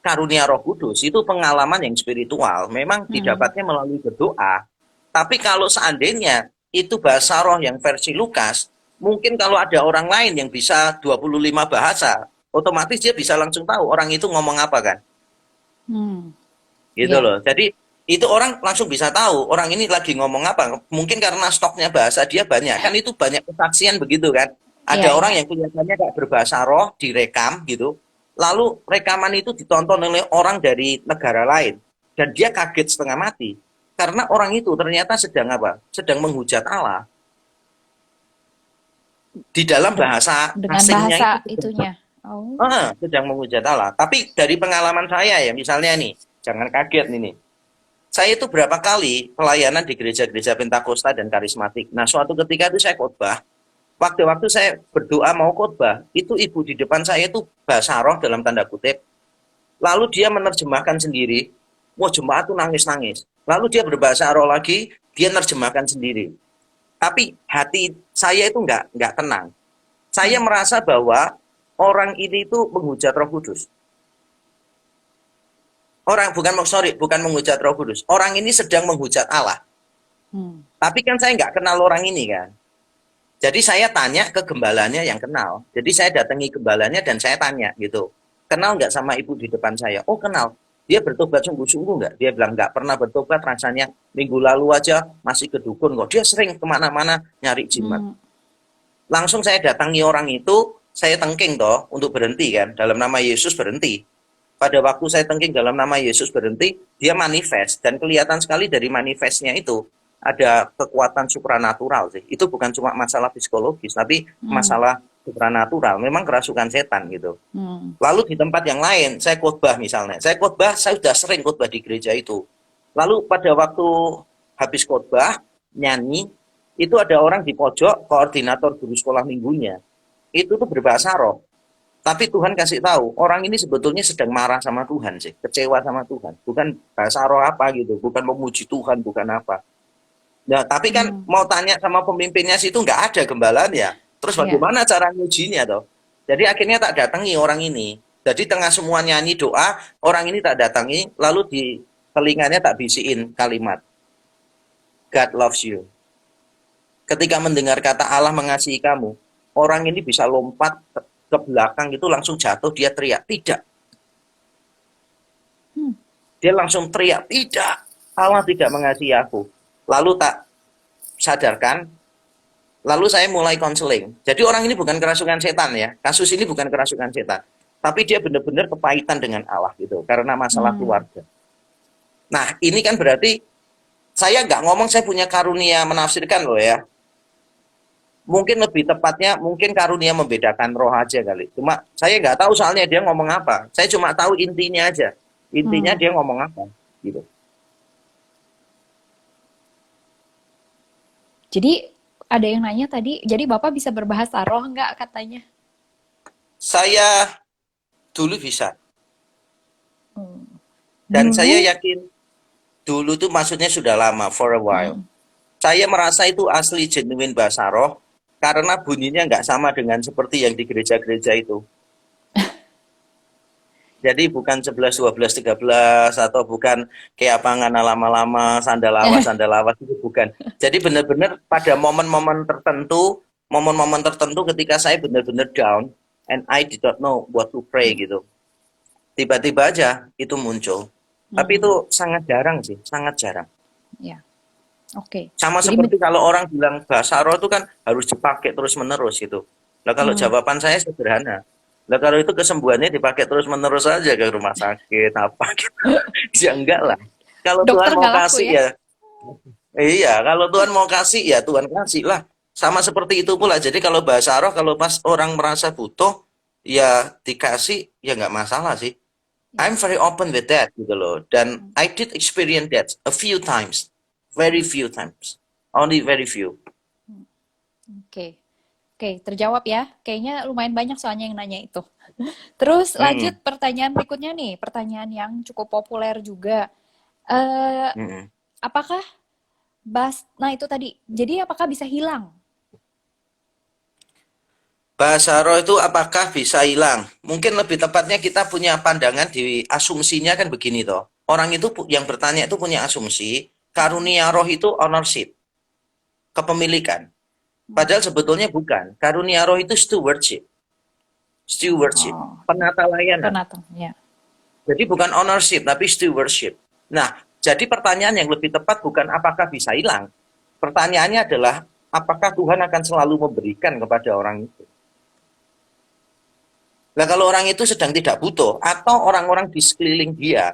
karunia Roh Kudus. Itu pengalaman yang spiritual, memang didapatnya melalui berdoa. Tapi kalau seandainya itu bahasa roh yang versi Lukas, mungkin kalau ada orang lain yang bisa 25 bahasa, otomatis dia bisa langsung tahu orang itu ngomong apa kan. Gitu Iya. loh. Jadi itu orang langsung bisa tahu orang ini lagi ngomong apa. Mungkin karena stoknya bahasa dia banyak. Kan itu banyak kesaksian begitu kan. Ada Iya, orang iya. yang kelihatannya gak berbahasa roh direkam gitu. Lalu rekaman itu ditonton oleh orang dari negara lain. Dan dia kaget setengah mati. Karena orang itu ternyata sedang apa? Sedang menghujat Allah. Di dalam bahasa Dengan asingnya bahasa itu. itunya. Oh. Sedang menghujat Allah. Tapi dari pengalaman saya ya, misalnya nih, jangan kaget nih. Saya itu berapa kali pelayanan di gereja-gereja Pentakosta dan karismatik. Nah, suatu ketika itu saya khotbah. Waktu-waktu saya berdoa mau khotbah, itu ibu di depan saya itu bahasa roh dalam tanda kutip. Lalu dia menerjemahkan sendiri. Wah, jemaat tuh nangis-nangis. Lalu dia berbahasa roh lagi, dia menerjemahkan sendiri. Tapi hati saya itu nggak tenang. Saya merasa bahwa orang ini itu menghujat Roh Kudus. Bukan menghujat Roh Kudus. Orang ini sedang menghujat Allah. Tapi kan saya nggak kenal orang ini kan. Jadi saya tanya ke gembalanya yang kenal. Jadi saya datangi gembalanya dan saya tanya gitu. Kenal nggak sama ibu di depan saya? Oh kenal. Dia bertobat sungguh-sungguh nggak? Dia bilang nggak pernah bertobat. Rasanya minggu lalu aja masih ke dukun kok. Dia sering kemana-mana nyari jimat. Langsung saya datangi orang itu. Saya tengking toh untuk berhenti kan. Dalam nama Yesus berhenti. Pada waktu saya tengking dalam nama Yesus berhenti, dia manifest. Dan kelihatan sekali dari manifestnya itu, ada kekuatan supranatural sih. Itu bukan cuma masalah psikologis, tapi masalah supranatural, memang kerasukan setan gitu. Hmm. Lalu di tempat yang lain, saya khotbah misalnya. Saya sudah sering khotbah di gereja itu. Lalu pada waktu habis khotbah, nyanyi, itu ada orang di pojok, koordinator guru sekolah minggunya. Itu tuh berbahasa roh. Tapi Tuhan kasih tahu, orang ini sebetulnya sedang marah sama Tuhan sih, kecewa sama Tuhan. Bukan bahasa roh apa gitu, bukan memuji Tuhan, bukan apa. Nah, tapi kan Hmm. mau tanya sama pemimpinnya situ nggak ada gembalanya. Terus Ya. bagaimana cara ngujinya toh? Jadi akhirnya tak datangi orang ini. Jadi tengah semua nyanyi doa, orang ini tak datangi, lalu di telinganya tak bisiin kalimat, God loves you. Ketika mendengar kata Allah mengasihi kamu, orang ini bisa lompat ke belakang itu langsung jatuh, dia teriak, tidak. Hmm. Dia langsung teriak, tidak. Allah tidak mengasihi aku. Lalu tak sadarkan, lalu saya mulai konseling. Jadi orang ini bukan kerasukan setan ya. Kasus ini bukan kerasukan setan. Tapi dia benar-benar kepahitan dengan Allah gitu. Karena masalah Hmm. keluarga. Nah ini kan berarti saya nggak ngomong saya punya karunia menafsirkan loh ya. Mungkin lebih tepatnya mungkin karunia membedakan roh aja kali. Cuma saya nggak tahu soalnya dia ngomong apa. Saya cuma tahu intinya aja. Intinya Hmm. dia ngomong apa gitu. Jadi ada yang nanya tadi, jadi Bapak bisa berbahasa roh nggak katanya? Saya dulu bisa. Hmm. Dan saya Dulu, yakin dulu tuh maksudnya sudah lama, for a while. hmm. Saya merasa itu asli genuine bahasa roh karena bunyinya nggak sama dengan seperti yang di gereja-gereja itu. Jadi bukan 11, 12, 13 atau bukan kayak ngana lama-lama, sandal lawas itu bukan. Jadi benar-benar pada momen-momen tertentu ketika saya benar-benar down and I did not know what to pray gitu. Tiba-tiba aja itu muncul. Tapi Hmm. itu sangat jarang sih, sangat jarang. Ya, oke. Sama Jadi, seperti kalau orang bilang bahasa roh itu kan harus dipakai terus-menerus gitu. Nah kalau hmm, jawaban saya sederhana. Nah kalau itu kesembuhannya dipakai terus-menerus aja ke rumah sakit apa gitu. Ya enggak lah. Kalau Tuhan dokter mau nggak laku kasih ya? ya, iya. Kalau Tuhan mau kasih ya Tuhan kasih lah. Sama seperti itu pula. Jadi kalau bahasa roh kalau pas orang merasa butuh ya dikasih ya nggak masalah sih. Ya. I'm very open with that gitu loh. Dan I did experience that a few times, very few times, only very few. Oke. Oke, terjawab ya. Kayaknya lumayan banyak soalnya yang nanya itu. Terus lanjut Mm-mm, pertanyaan berikutnya nih, pertanyaan yang cukup populer juga. Eh, mm-mm. apakah nah itu tadi. Jadi apakah bisa hilang? Bahasa roh itu apakah bisa hilang? Mungkin lebih tepatnya kita punya pandangan di asumsinya kan begini toh. Orang itu yang bertanya itu punya asumsi karunia roh itu ownership, kepemilikan. Padahal sebetulnya bukan. Karunia roh itu stewardship, stewardship, Oh, penata layanan. Renata, ya. Jadi bukan ownership tapi stewardship. Nah, jadi pertanyaan yang lebih tepat bukan apakah bisa hilang. Pertanyaannya adalah apakah Tuhan akan selalu memberikan kepada orang itu. Nah, kalau orang itu sedang tidak butuh atau orang-orang di sekeliling dia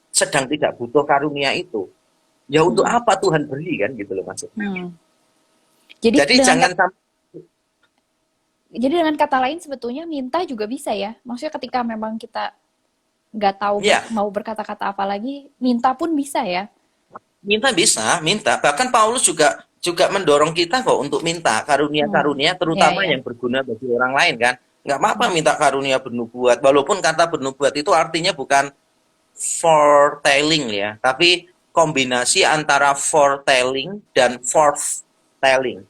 sedang tidak butuh karunia itu, ya untuk Hmm. apa Tuhan beri kan gitu loh maksudnya. Hmm. Jadi Jadi dengan jangan sampai jadi dengan kata lain sebetulnya minta juga bisa ya. Maksudnya ketika memang kita nggak tahu ya mau berkata-kata apa lagi, minta pun bisa ya. minta bisa, minta. Bahkan Paulus juga juga mendorong kita kok untuk minta Hmm. karunia-karunia Ya, terutama ya. yang berguna bagi orang lain kan. Nggak apa-apa Hmm. minta karunia bernubuat. Walaupun kata bernubuat itu artinya bukan foretelling ya, tapi kombinasi antara foretelling dan forthtelling.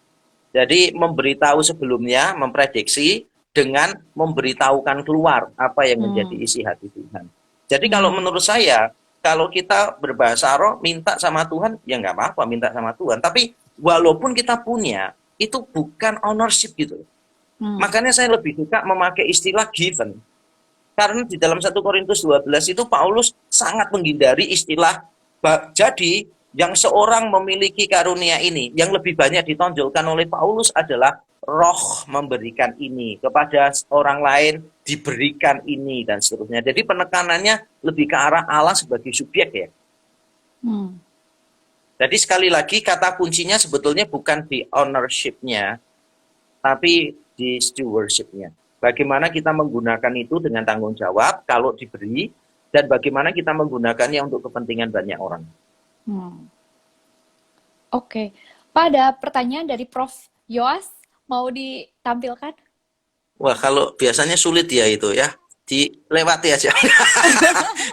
Jadi memberitahu sebelumnya, memprediksi dengan memberitahukan keluar apa yang menjadi Hmm. isi hati Tuhan. Jadi kalau Hmm. menurut saya, kalau kita berbahasa roh minta sama Tuhan, ya nggak apa-apa minta sama Tuhan. Tapi walaupun kita punya, itu bukan ownership gitu. Hmm. Makanya saya lebih suka memakai istilah given. Karena di dalam 1 Korintus 12 itu Paulus sangat menghindari istilah jadi yang seorang memiliki karunia ini, yang lebih banyak ditonjolkan oleh Paulus adalah roh memberikan ini, kepada orang lain diberikan ini, dan seterusnya. Jadi penekanannya lebih ke arah Allah sebagai subjek ya. Hmm. Jadi sekali lagi kata kuncinya sebetulnya bukan di ownership-nya, tapi di stewardship-nya. Bagaimana kita menggunakan itu dengan tanggung jawab kalau diberi, dan bagaimana kita menggunakannya untuk kepentingan banyak orang. Oke. Pak, ada pertanyaan dari Prof. Yoas, mau ditampilkan? Wah, kalau biasanya sulit ya itu ya, dilewati aja.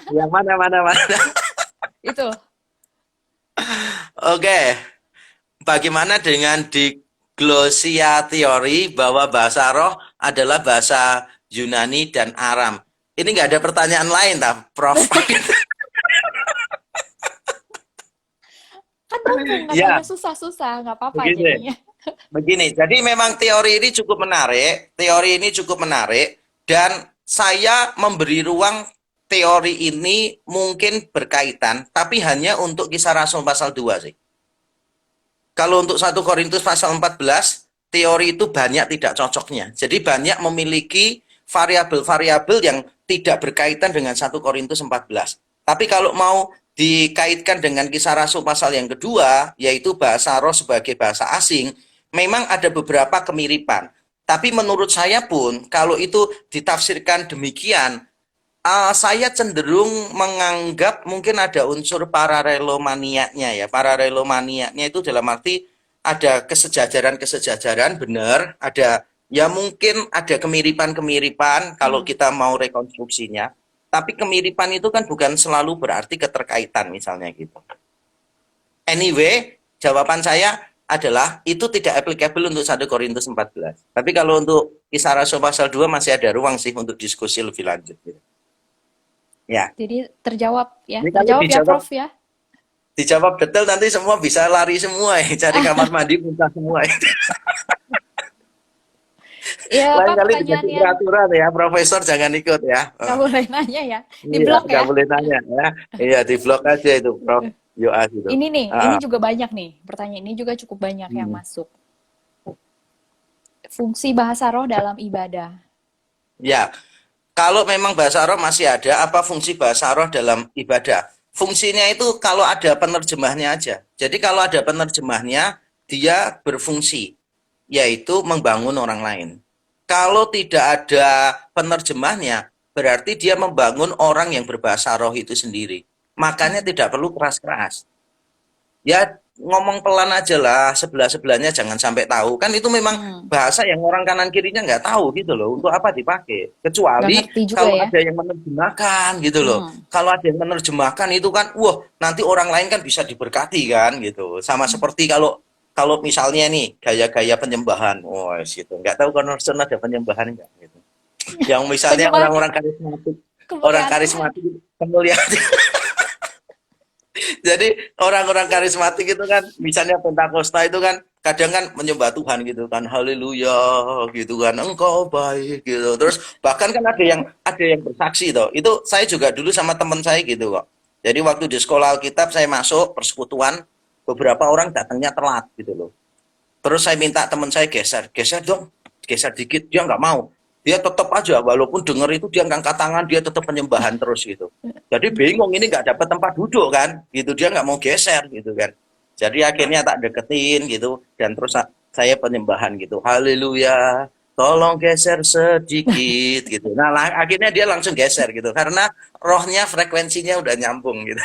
Yang mana, mana, mana. Itu. Oke, bagaimana dengan diglosia teori bahwa bahasa roh adalah bahasa Yunani dan Aram? Ini nggak ada pertanyaan lain, Prof. Kan mumpung Ya, katanya susah-susah, nggak apa-apa begini. jadinya. Begini, jadi memang teori ini cukup menarik, dan saya memberi ruang teori ini mungkin berkaitan, tapi hanya untuk Kisah Rasul pasal 2 sih. Kalau untuk 1 Korintus pasal 14, teori itu banyak tidak cocoknya. Jadi banyak memiliki variabel-variabel yang tidak berkaitan dengan 1 Korintus 14. Tapi kalau mau dikaitkan dengan Kisah Rasul pasal yang kedua, yaitu bahasa roh sebagai bahasa asing, memang ada beberapa kemiripan. Tapi menurut saya pun, kalau itu ditafsirkan demikian, saya cenderung menganggap mungkin ada unsur paralelomaniaknya ya. Paralelomaniaknya itu dalam arti ada kesejajaran-kesejajaran, benar. Ada, ya mungkin ada kemiripan-kemiripan kalau kita mau rekonstruksinya. Tapi kemiripan itu kan bukan selalu berarti keterkaitan misalnya gitu. Anyway, jawaban saya adalah itu tidak applicable untuk 1 Korintus 14. Tapi kalau untuk Kisah Rasul pasal 2 masih ada ruang sih untuk diskusi lebih lanjut. Gitu. Ya. Jadi terjawab ya, Ini kalau terjawab ya dijawab, Prof ya. dijawab detail nanti semua bisa lari semua ya, cari kamar mandi muntah semua ya. Ya Lain Pak, kali pertanyaan dikasih yang peraturan ya, Profesor jangan ikut ya. nggak boleh nanya ya, di Iya, blok nggak ya. boleh nanya ya. Iya, di blok aja itu, Prof. Yoas itu. Ini nih, ini Ah, juga banyak nih, pertanyaan ini juga cukup banyak yang masuk. Fungsi bahasa roh dalam ibadah. ya, kalau memang bahasa roh masih ada, apa fungsi bahasa roh dalam ibadah? Fungsinya itu kalau ada penerjemahnya aja. Jadi kalau ada penerjemahnya, dia berfungsi, yaitu membangun orang lain. Kalau tidak ada penerjemahnya, berarti dia membangun orang yang berbahasa roh itu sendiri. Makanya tidak perlu keras-keras. Ya ngomong pelan aja lah, sebelah-sebelahnya jangan sampai tahu. Kan itu memang bahasa yang orang kanan kirinya nggak tahu gitu loh, untuk apa dipakai. Nggak Kecuali ngerti juga kalau ya. ada yang menerjemahkan gitu loh. Kalau ada yang menerjemahkan itu kan, wah nanti orang lain kan bisa diberkati kan gitu. Sama seperti kalau kalau misalnya nih gaya-gaya penyembahan, wah gitu. Nggak tahu Cornerstone ada penyembahan nggak gitu. Yang misalnya Penyembahan orang kemuliaan Tuhan. karismatik kemuliaan. Jadi orang-orang karismatik itu kan, misalnya Pentakosta itu kan kadang kan menyembah Tuhan gitu kan, haleluya gitu kan, engkau baik gitu. Terus bahkan kan ada yang bersaksi toh. Itu saya juga dulu sama teman saya gitu kok. Jadi waktu di sekolah Alkitab saya masuk persekutuan, beberapa orang datangnya telat gitu loh. Terus saya minta teman saya geser dong, geser dikit, dia nggak mau. Dia tetap aja, walaupun dengar itu dia ngangkat tangan, dia tetap penyembahan terus gitu. Jadi bingung, ini nggak dapat tempat duduk kan, gitu dia nggak mau geser gitu kan. Jadi akhirnya tak deketin gitu, dan terus saya penyembahan gitu, haleluya, tolong geser sedikit gitu. Nah akhirnya dia langsung geser gitu, karena rohnya frekuensinya udah nyambung gitu.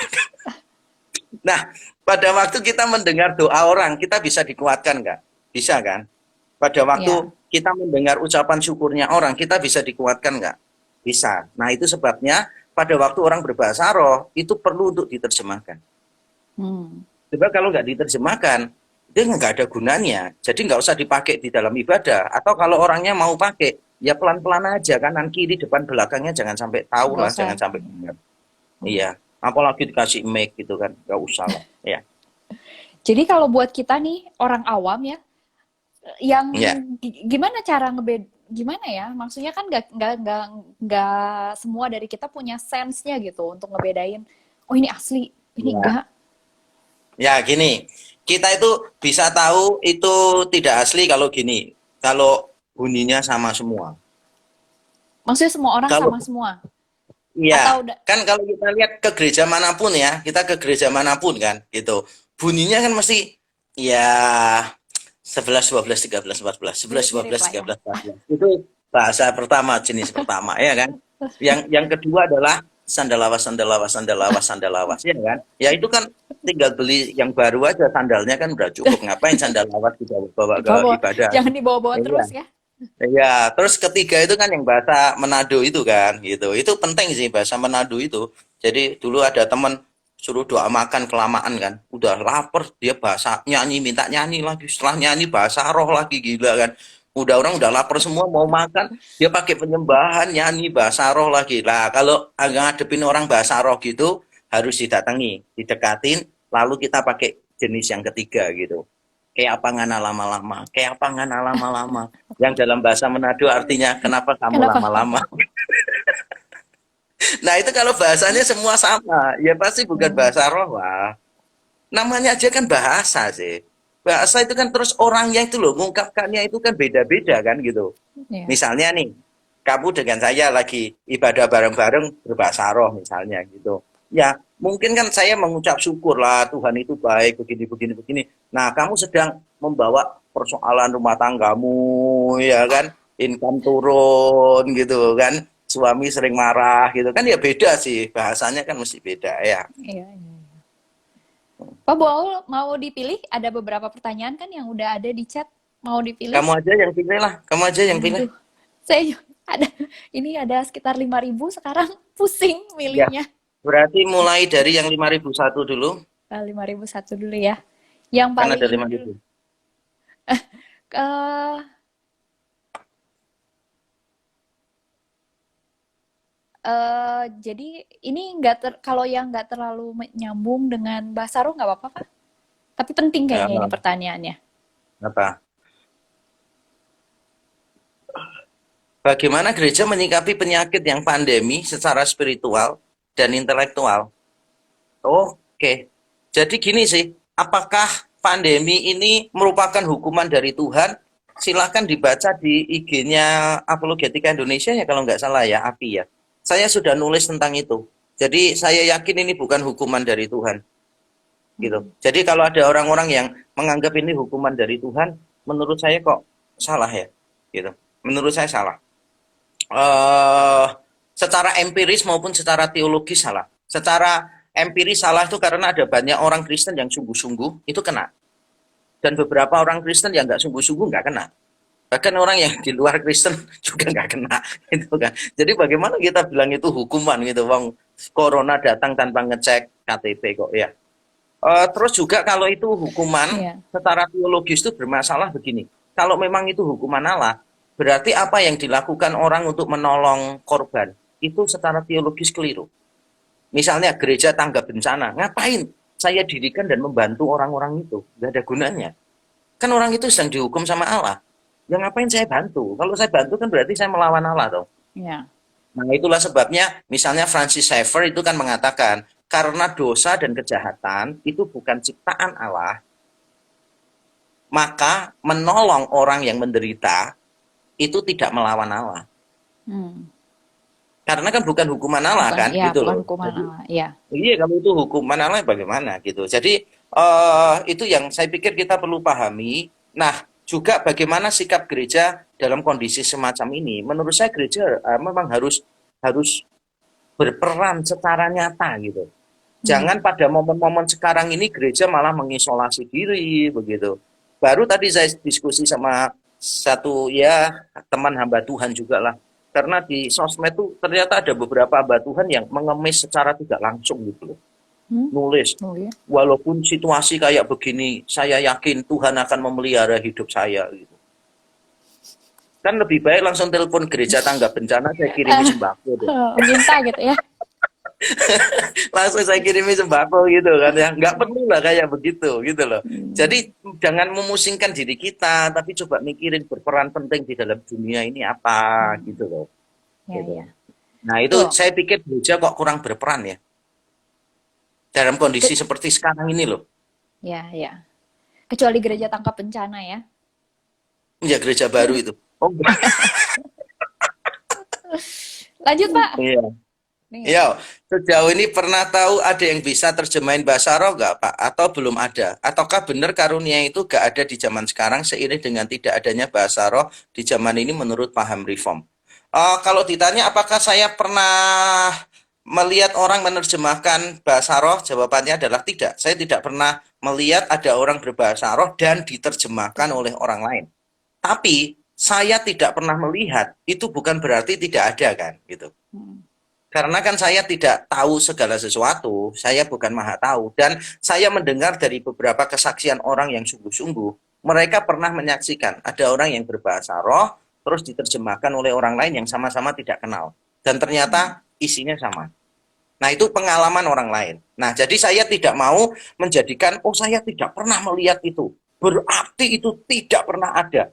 Nah, pada waktu kita mendengar doa orang, kita bisa dikuatkan nggak? Bisa kan? Pada waktu Ya. kita mendengar ucapan syukurnya orang, kita bisa dikuatkan nggak? Bisa. Nah, itu sebabnya pada waktu orang berbahasa roh, itu perlu untuk diterjemahkan. Sebab kalau nggak diterjemahkan, dia nggak ada gunanya. Jadi nggak usah dipakai di dalam ibadah. Atau kalau orangnya mau pakai, ya pelan-pelan aja, kanan kiri depan belakangnya jangan sampai tahu Nggak lah, usah. jangan sampai dengar. Iya, apalagi dikasih mic gitu kan, nggak usah lah. Ya, Jadi kalau buat kita nih orang awam ya, yang ya, gimana cara gimana ya? Maksudnya kan nggak semua dari kita punya sense-nya gitu untuk ngebedain. Oh ini asli, ini ya. enggak. Ya gini, kita itu bisa tahu itu tidak asli kalau gini, kalau bunyinya sama semua. Maksudnya semua orang Kalau sama semua. iya, Atau kan kalau kita lihat ke gereja manapun ya, kita ke gereja manapun kan, gitu. Bunyinya kan mesti ya 11, 12, 13, 14. 11, Mirip-mirip 12, lah ya. 13, 14. Itu bahasa pertama, jenis pertama, ya kan? Yang kedua adalah sandal lawas, sandal lawas, sandal lawas, sandal lawas, ya kan? Ya itu kan tinggal beli yang baru aja, sandalnya kan udah cukup. Ngapain sandal lawas kita bawa ke Dibawa, ibadah? jangan dibawa-bawa Iya. terus ya. Ya, terus ketiga itu kan yang bahasa Manado itu kan, gitu. Itu penting sih bahasa Manado itu. Jadi dulu ada teman suruh doa makan kelamaan kan, udah lapar dia bahasa nyanyi minta nyanyi lagi, setelah nyanyi bahasa roh lagi gila kan. Udah orang udah lapar semua mau makan, dia pakai penyembahan nyanyi bahasa roh lagi. Lah kalau ngadepin orang bahasa roh gitu harus didatangi, didekatin, lalu kita pakai jenis yang ketiga gitu. Kayak apa ngana lama-lama, kayak apa ngana lama-lama. Yang dalam bahasa Manado artinya kenapa kamu Kenapa? lama-lama. Nah itu kalau bahasanya semua sama, ya pasti bukan Hmm. bahasa roh lah. Namanya aja kan bahasa sih. Bahasa itu kan terus orangnya itu loh, mengungkapkannya itu kan beda-beda kan gitu. Ya. Misalnya nih, kamu dengan saya lagi ibadah bareng-bareng berbahasa roh misalnya gitu. Ya, mungkin kan saya mengucap syukur lah Tuhan itu baik begini begini begini. Nah, kamu sedang membawa persoalan rumah tanggamu ya kan, income turun gitu kan, suami sering marah gitu kan ya beda sih bahasanya kan mesti beda ya. Iya, iya. Pak Boaul mau dipilih? Ada beberapa pertanyaan kan yang udah ada di chat. Mau dipilih? Kamu aja yang pilih lah, kamu aja yang pilih. Aduh, saya ada ini ada sekitar 5.000 sekarang pusing Ya, milihnya. berarti mulai dari yang 5.001 dulu, 5.001 dulu ya. Yang kan paling ada ini dulu. 5.000. Eh, jadi ini kalau yang nggak terlalu nyambung dengan bahasa roh nggak apa-apa, Pak? Tapi penting Ya, kayaknya ini pertanyaannya. apa? Bagaimana gereja menyikapi penyakit yang pandemi secara spiritual dan intelektual? Oke. Jadi gini sih, apakah pandemi ini merupakan hukuman dari Tuhan? Silahkan dibaca di IG-nya Apologetika Indonesia ya kalau nggak salah ya, API ya. Saya sudah nulis tentang itu. Jadi saya yakin ini bukan hukuman dari Tuhan, gitu. Jadi kalau ada orang-orang yang menganggap ini hukuman dari Tuhan, menurut saya kok salah ya, gitu. Menurut saya salah. eh Secara empiris maupun secara teologis salah. Secara empiris salah itu karena ada banyak orang Kristen yang sungguh-sungguh itu kena. Dan beberapa orang Kristen yang nggak sungguh-sungguh nggak kena. Bahkan orang yang di luar Kristen juga nggak kena. Gitu kan. Jadi bagaimana kita bilang itu hukuman gitu. Wong corona datang tanpa ngecek KTP kok ya. Terus juga kalau itu hukuman Iya. secara teologis itu bermasalah begini. Kalau memang itu hukuman Allah, berarti apa yang dilakukan orang untuk menolong korban itu secara teologis keliru. Misalnya gereja tangga bencana, ngapain saya dirikan dan membantu orang-orang itu? Gak ada gunanya. Kan orang itu sedang dihukum sama Allah. Ya ngapain saya bantu? Kalau saya bantu kan berarti saya melawan Allah dong. Iya. Nah, itulah sebabnya misalnya Francis Schaeffer itu kan mengatakan, karena dosa dan kejahatan itu bukan ciptaan Allah, maka menolong orang yang menderita itu tidak melawan Allah. Hmm. Karena kan bukan hukuman Allah Bukan, kan, ya, gitu bukan loh. hukuman Jadi, Allah. Iya. iya kalau itu hukuman Allah bagaimana gitu. Jadi itu yang saya pikir kita perlu pahami. Nah, juga bagaimana sikap gereja dalam kondisi semacam ini. Menurut saya gereja memang harus harus berperan secara nyata gitu. Hmm. Jangan pada momen-momen sekarang ini gereja malah mengisolasi diri begitu. Baru tadi saya diskusi sama satu ya teman hamba Tuhan juga lah. Karena di sosmed tuh ternyata ada beberapa hamba Tuhan yang mengemis secara tidak langsung gitu loh. Hmm? Nulis, Oh ya. walaupun situasi kayak begini, saya yakin Tuhan akan memelihara hidup saya gitu. Kan lebih baik langsung telepon gereja tangga bencana, saya kirimi sembako deh. Minta gitu ya. Langsung saya kirimi sembako gitu kan ya, nggak perlu lah kayak begitu gitu loh. Hmm. Jadi jangan memusingkan diri kita tapi coba mikirin berperan penting di dalam dunia ini apa Hmm. gitu loh, Ya, gitu. ya. Nah itu Tuh. saya pikir gereja kok kurang berperan ya dalam kondisi Ke- seperti sekarang ini loh. ya, ya. Kecuali gereja tangkap bencana ya. Ya gereja baru itu, oh Lanjut, Pak. iya. Nih ya. Yo, sejauh ini pernah tahu ada yang bisa terjemahin bahasa roh nggak, Pak? Atau belum ada? Ataukah benar karunia itu nggak ada di zaman sekarang seiring dengan tidak adanya bahasa roh di zaman ini menurut paham reform? Kalau ditanya apakah saya pernah melihat orang menerjemahkan bahasa roh, jawabannya adalah tidak. Saya tidak pernah melihat ada orang berbahasa roh dan diterjemahkan oleh orang lain. Tapi saya tidak pernah melihat itu bukan berarti tidak ada kan, gitu. Hmm. Karena kan saya tidak tahu segala sesuatu, saya bukan maha tahu. Dan saya mendengar dari beberapa kesaksian orang yang sungguh-sungguh, mereka pernah menyaksikan ada orang yang berbahasa roh, terus diterjemahkan oleh orang lain yang sama-sama tidak kenal. Dan ternyata isinya sama. Nah, itu pengalaman orang lain. Nah, jadi saya tidak mau menjadikan, oh saya tidak pernah melihat itu. Berarti itu tidak pernah ada.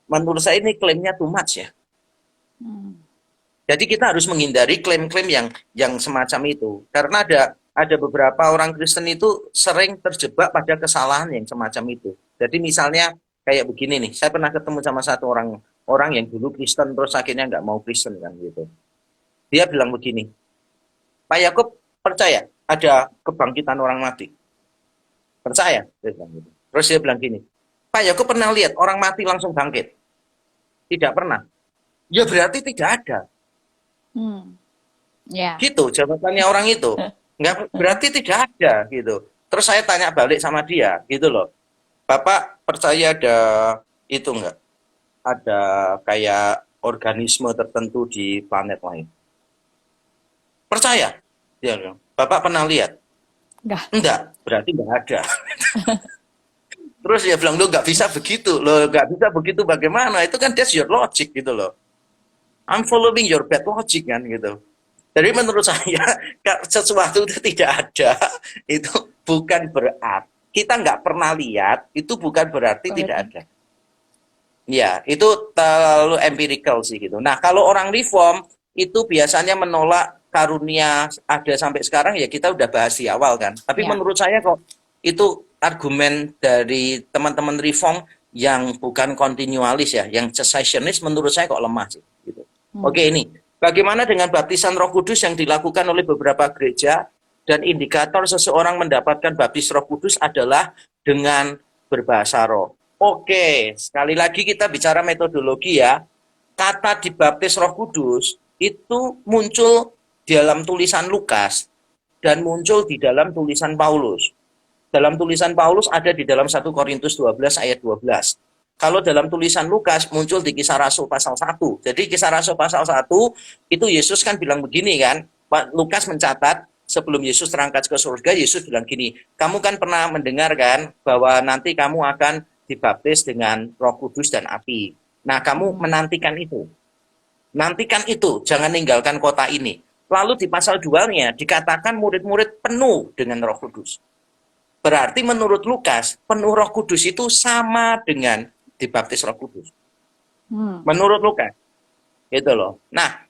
Menurut saya ini klaimnya too much ya. Hmm. Jadi kita harus menghindari klaim-klaim yang semacam itu. Karena ada beberapa orang Kristen itu sering terjebak pada kesalahan yang semacam itu. Jadi misalnya kayak begini nih, saya pernah ketemu sama satu orang yang dulu Kristen terus akhirnya nggak mau Kristen kan gitu. Dia bilang begini, Pak Yakub percaya ada kebangkitan orang mati? Percaya? Dia bilang gitu. Terus dia bilang gini, Pak Yakub pernah lihat orang mati langsung bangkit? Tidak pernah. Ya berarti tidak ada. Hmm. Ya. Gitu jawabannya orang itu. Nggak berarti tidak ada gitu. Terus saya tanya balik sama dia gitu loh. Bapak percaya ada itu nggak? Ada kayak organisme tertentu di planet lain? Percaya? Dia bilang. Bapak pernah lihat? Enggak. Enggak, berarti nggak ada. Terus dia bilang, lo nggak bisa begitu. Lo nggak bisa begitu bagaimana? Itu kan that's your logic gitu loh. I'm following your bad logic kan gitu. Jadi menurut saya sesuatu itu tidak ada itu bukan berarti kita nggak pernah lihat itu bukan berarti tidak ada. Ya itu terlalu empirical sih gitu. Nah kalau orang reform itu biasanya menolak karunia ada sampai sekarang ya kita udah bahas di awal kan. Tapi Ya. menurut saya kok itu argumen dari teman-teman reform yang bukan kontinualis ya, yang cessationist menurut saya kok lemah sih. Gitu. Hmm. Oke ini. Bagaimana dengan baptisan Roh Kudus yang dilakukan oleh beberapa gereja dan indikator seseorang mendapatkan baptis Roh Kudus adalah dengan berbahasa roh. Oke, sekali lagi kita bicara metodologi ya. Kata dibaptis Roh Kudus itu muncul di dalam tulisan Lukas dan muncul di dalam tulisan Paulus. Dalam tulisan Paulus ada di dalam 1 Korintus 12 ayat 12. Kalau dalam tulisan Lukas muncul di Kisah Rasul pasal 1. Jadi Kisah Rasul pasal 1 itu Yesus kan bilang begini kan. Lukas mencatat sebelum Yesus terangkat ke surga, Yesus bilang gini, kamu kan pernah mendengar kan bahwa nanti kamu akan dibaptis dengan Roh Kudus dan api. Nah, kamu menantikan itu. Nantikan itu, jangan ninggalkan kota ini. Lalu di pasal 2-nya dikatakan murid-murid penuh dengan Roh Kudus. Berarti menurut Lukas, penuh Roh Kudus itu sama dengan dibaptis Roh Kudus. Menurut Lukas. Gitu loh. Nah,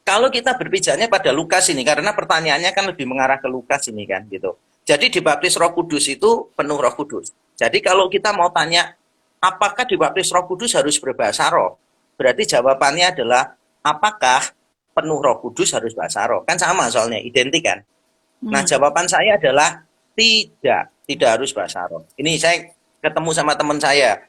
kalau kita berbicaranya pada Lukas ini, karena pertanyaannya kan lebih mengarah ke Lukas ini kan, gitu. Jadi dibaptis Roh Kudus itu penuh Roh Kudus. Jadi kalau kita mau tanya, apakah dibaptis Roh Kudus harus berbahasa roh? Berarti jawabannya adalah, apakah penuh Roh Kudus harus bahasa roh? Kan sama soalnya, identik kan? Nah, jawaban saya adalah tidak harus bahasa roh. Ini saya ketemu sama teman saya,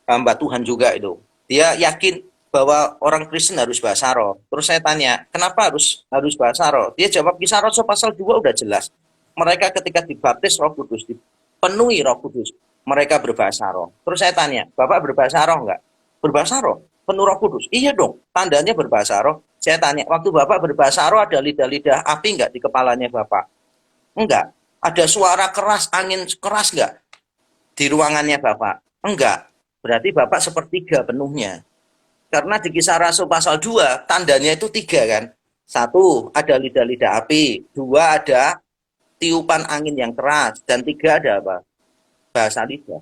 Mbak Tuhan juga itu. Dia yakin bahwa orang Kristen harus bahasa roh. Terus saya tanya, kenapa harus bahasa roh? Dia jawab, Kisah Rasul pasal 2 udah jelas. Mereka ketika dibaptis Roh Kudus, dipenuhi Roh Kudus, mereka berbahasa roh. Terus saya tanya, Bapak berbahasa roh enggak? Berbahasa roh, penuh Roh Kudus. Iya dong, tandanya berbahasa roh. Saya tanya, waktu Bapak berbahasa roh ada lidah-lidah api enggak di kepalanya Bapak? Enggak. Ada suara keras, angin keras enggak di ruangannya Bapak? Enggak. Berarti Bapak sepertiga penuhnya. Karena di Kisah Rasul pasal 2, tandanya itu 3 kan. 1, ada lidah-lidah api. 2, ada tiupan angin yang keras. Dan 3, ada apa? Bahasa lidah.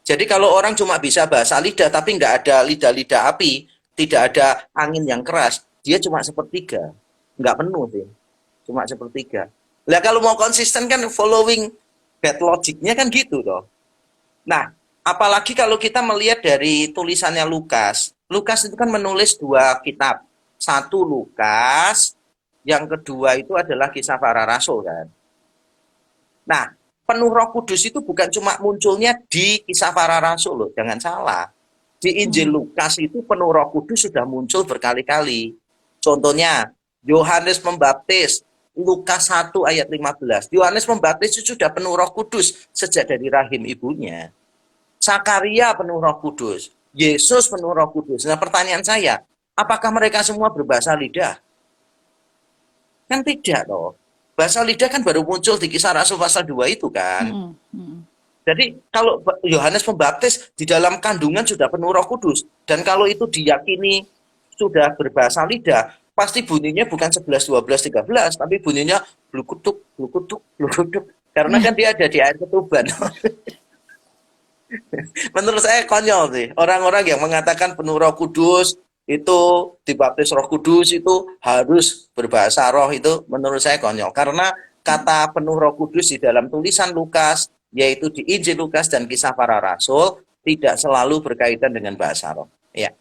Jadi kalau orang cuma bisa bahasa lidah, tapi nggak ada lidah-lidah api, tidak ada angin yang keras, dia cuma sepertiga. Nggak penuh sih. Cuma sepertiga. Lah kalau mau konsisten kan following bad logicnya kan gitu toh. Nah, apalagi kalau kita melihat dari tulisannya Lukas. Lukas itu kan menulis 2 kitab. Satu Lukas, yang kedua itu adalah kisah para rasul kan. Nah, penuh Roh Kudus itu bukan cuma munculnya di kisah para rasul loh, jangan salah. Di Injil Lukas itu penuh Roh Kudus sudah muncul berkali-kali. Contohnya, Yohanes Pembaptis, Lukas 1 ayat 15. Yohanes Pembaptis itu sudah penuh Roh Kudus sejak dari rahim ibunya. Sakaria penuh Roh Kudus. Yesus penuh Roh Kudus. Nah, pertanyaan saya, apakah mereka semua berbahasa lidah? Kan tidak loh. Bahasa lidah kan baru muncul di Kisah Rasul pasal 2 itu kan. Jadi kalau Yohanes Pembaptis di dalam kandungan sudah penuh Roh Kudus, dan kalau itu diyakini sudah berbahasa lidah, pasti bunyinya bukan 11, 12, 13, tapi bunyinya blukutuk, blukutuk, blukutuk. Karena kan dia ada di air ketuban. Menurut saya konyol sih. Orang-orang yang mengatakan penuh Roh Kudus, itu dibaptis Roh Kudus itu harus berbahasa roh, itu menurut saya konyol. Karena kata penuh Roh Kudus di dalam tulisan Lukas, yaitu di Injil Lukas dan Kisah Para Rasul, tidak selalu berkaitan dengan bahasa roh. Ya.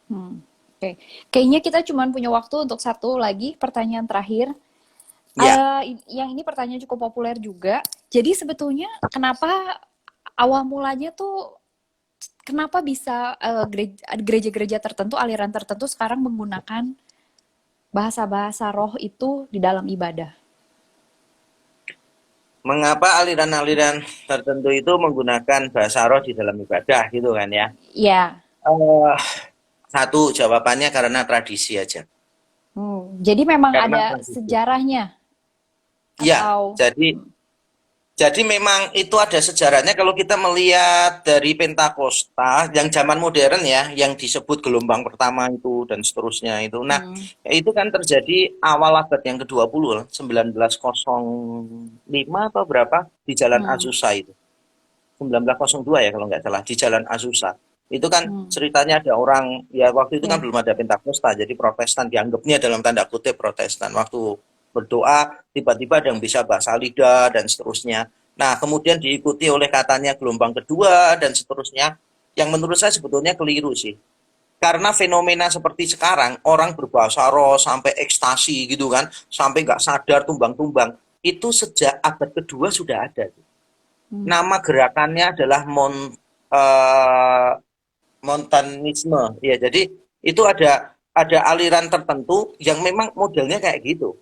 Oke. Kayaknya kita cuma punya waktu untuk satu lagi pertanyaan terakhir. Ya. Yang ini pertanyaan cukup populer juga. Jadi sebetulnya kenapa awal mulanya tuh kenapa bisa gereja-gereja tertentu, aliran tertentu sekarang menggunakan bahasa-bahasa roh itu di dalam ibadah? Mengapa aliran-aliran tertentu itu menggunakan bahasa roh di dalam ibadah gitu kan ya? Iya. Satu jawabannya karena tradisi aja. Jadi memang Karena ada tradisi. sejarahnya? Ya, Atau... jadi memang itu ada sejarahnya. Kalau kita melihat dari Pentakosta yang zaman modern ya, yang disebut gelombang pertama itu dan seterusnya itu. Nah, itu kan terjadi awal abad yang ke-20, 1905 atau berapa, di Jalan Azusa itu. 1902 ya kalau nggak salah, di Jalan Azusa. Itu kan ceritanya ada orang, ya waktu itu kan belum ada Pentakosta, jadi Protestan dianggapnya dalam tanda kutip Protestan. Waktu berdoa, tiba-tiba ada yang bisa bahasa lidah dan seterusnya. Nah, kemudian diikuti oleh katanya gelombang kedua dan seterusnya, yang menurut saya sebetulnya keliru sih. Karena fenomena seperti sekarang, orang berbahasa roh sampai ekstasi gitu kan, sampai nggak sadar tumbang-tumbang, itu sejak abad kedua sudah ada. Nama gerakannya adalah montanisme. Ya, jadi itu ada aliran tertentu yang memang modelnya kayak gitu.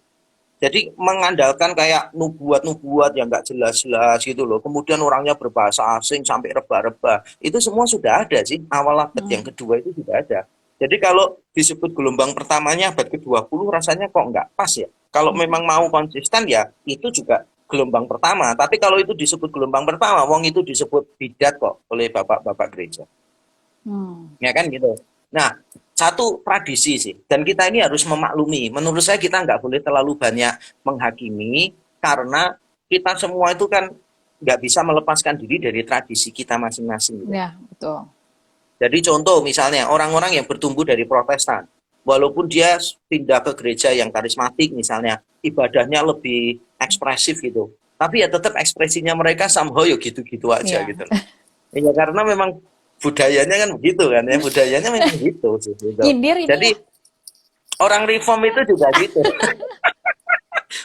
Jadi mengandalkan kayak nubuat-nubuat yang nggak jelas-jelas gitu loh. Kemudian orangnya berbahasa asing sampai reba-reba. Itu semua sudah ada sih. Awal abad yang kedua itu sudah ada. Jadi kalau disebut gelombang pertamanya abad ke-20 rasanya kok nggak pas ya. Kalau memang mau konsisten ya itu juga gelombang pertama. Tapi kalau itu disebut gelombang pertama, wong itu disebut bidat kok oleh bapak-bapak gereja. Ya kan gitu. Nah, satu tradisi sih, dan kita ini harus memaklumi. Menurut saya kita nggak boleh terlalu banyak menghakimi, karena kita semua itu kan nggak bisa melepaskan diri dari tradisi kita masing-masing. Ya, betul. Jadi contoh misalnya orang-orang yang bertumbuh dari Protestan, walaupun dia pindah ke gereja yang karismatik misalnya, ibadahnya lebih ekspresif gitu, tapi ya tetap ekspresinya mereka somehow ya gitu-gitu aja gitu. Ya karena memang budayanya kan begitu kan ya, budayanya memang gitu sih. Gitu. Jadi orang reform itu juga gitu.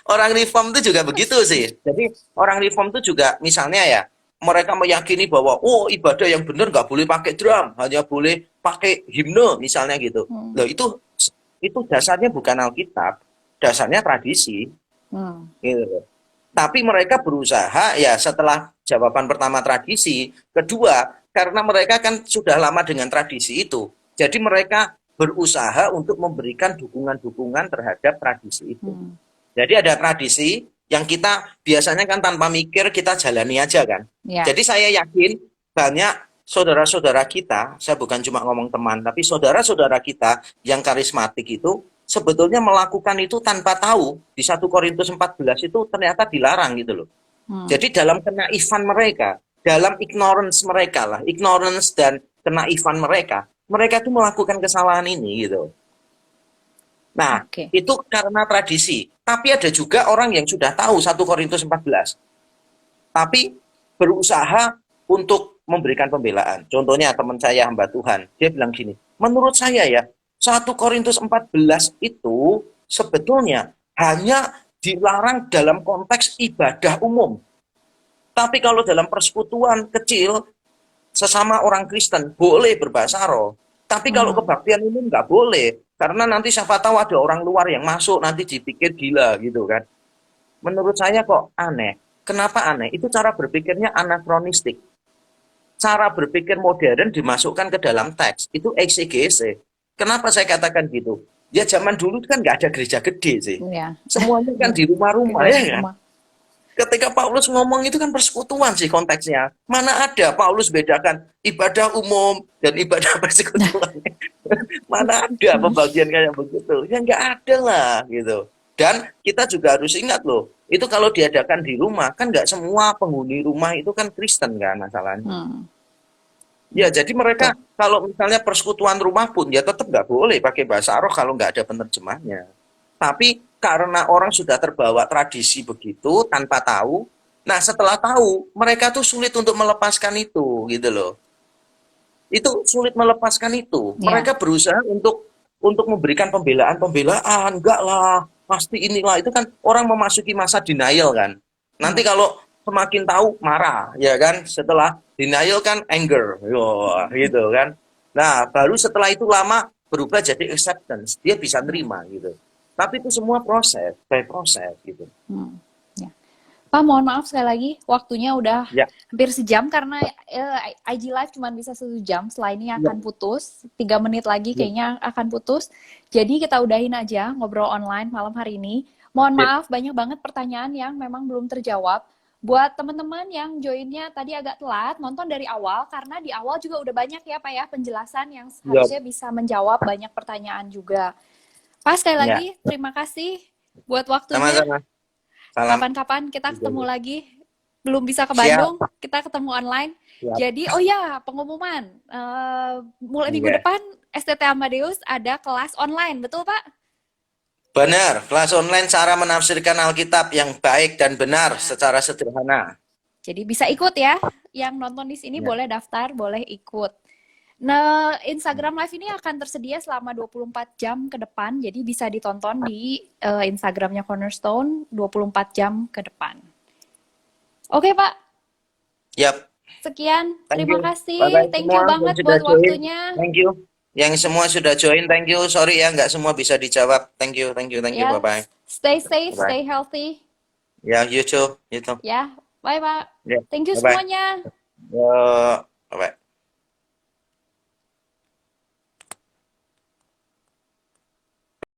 Orang reform itu juga begitu sih. Jadi orang reform itu juga misalnya ya, mereka meyakini bahwa ibadah yang benar nggak boleh pakai drum, hanya boleh pakai himne misalnya gitu. Loh itu dasarnya bukan Alkitab, dasarnya tradisi. Gitu. Tapi mereka berusaha ya setelah jawaban pertama tradisi, kedua karena mereka kan sudah lama dengan tradisi itu. Jadi mereka berusaha untuk memberikan dukungan-dukungan terhadap tradisi itu. Jadi ada tradisi yang kita biasanya kan tanpa mikir kita jalani aja kan. Jadi saya yakin banyak saudara-saudara kita, saya bukan cuma ngomong teman, tapi saudara-saudara kita yang karismatik itu sebetulnya melakukan itu tanpa tahu. Di 1 Korintus 14 itu ternyata dilarang gitu loh. Jadi dalam kenaifan mereka, dalam ignorance mereka lah, ignorance dan kenaifan mereka itu melakukan kesalahan ini gitu. Nah, itu karena tradisi. Tapi ada juga orang yang sudah tahu 1 Korintus 14. Tapi berusaha untuk memberikan pembelaan. Contohnya teman saya hamba Tuhan, dia bilang gini, menurut saya ya, 1 Korintus 14 itu sebetulnya hanya dilarang dalam konteks ibadah umum. Tapi kalau dalam persekutuan kecil, sesama orang Kristen boleh berbahasa roh. Tapi kalau kebaktian umum nggak boleh. Karena nanti siapa tahu ada orang luar yang masuk, nanti dipikir gila gitu kan. Menurut saya kok aneh. Kenapa aneh? Itu cara berpikirnya anakronistik. Cara berpikir modern dimasukkan ke dalam teks. Itu eksegese. Kenapa saya katakan gitu? Ya zaman dulu kan nggak ada gereja gede sih. Iya. Semuanya kan di rumah-rumah ya kan. Ketika Paulus ngomong itu kan persekutuan sih konteksnya. Mana ada Paulus bedakan ibadah umum dan ibadah persekutuan. Mana ada pembagian kayak begitu. Ya nggak ada lah gitu. Dan kita juga harus ingat loh, itu kalau diadakan di rumah, kan nggak semua penghuni rumah itu kan Kristen kan masalahnya. Ya, jadi mereka kalau misalnya persekutuan rumah pun ya tetap nggak boleh pakai bahasa roh kalau nggak ada penerjemahnya. Tapi karena orang sudah terbawa tradisi begitu tanpa tahu, nah setelah tahu mereka tuh sulit untuk melepaskan itu gitu loh. Itu sulit melepaskan itu. Mereka berusaha untuk memberikan pembelaan, enggak lah, pasti inilah. Itu kan orang memasuki masa denial kan. Nanti kalau semakin tahu marah, ya kan? Setelah denial kan anger, gitu kan. Nah, baru setelah itu lama berubah jadi acceptance. Dia bisa nerima gitu. Tapi itu semua proses, by proses gitu. Pak, mohon maaf sekali lagi, waktunya udah Ya. hampir sejam karena IG Live cuma bisa 1 jam. Setelah ini akan putus, 3 menit lagi kayaknya akan putus. Jadi kita udahin aja ngobrol online malam hari ini. Mohon maaf, banyak banget pertanyaan yang memang belum terjawab. Buat teman-teman yang joinnya tadi agak telat, nonton dari awal, karena di awal juga udah banyak ya Pak ya penjelasan yang harusnya bisa menjawab banyak pertanyaan juga. Pak, sekali lagi terima kasih buat waktunya. Sama-sama. Kapan-kapan kita ketemu lagi. Belum bisa ke Bandung, kita ketemu online. Jadi, oh ya, pengumuman. Mulai minggu depan, STT Amadeus ada kelas online. Betul, Pak? Benar, kelas online cara menafsirkan Alkitab yang baik dan benar secara sederhana. Jadi bisa ikut ya. Yang nonton di sini boleh daftar, boleh ikut. Nah, Instagram Live ini akan tersedia selama 24 jam ke depan, jadi bisa ditonton di Instagramnya Cornerstone 24 jam ke depan. Oke, Pak. Yap. Sekian, terima kasih. Bye-bye thank you banget buat waktunya. Thank you. Yang semua sudah join, thank you. Sorry ya, nggak semua bisa dijawab. Thank you. Bye-bye. Stay safe, stay healthy. Ya, you too. Ya, bye, Pak. Yeah. Thank you semuanya. Bye-bye.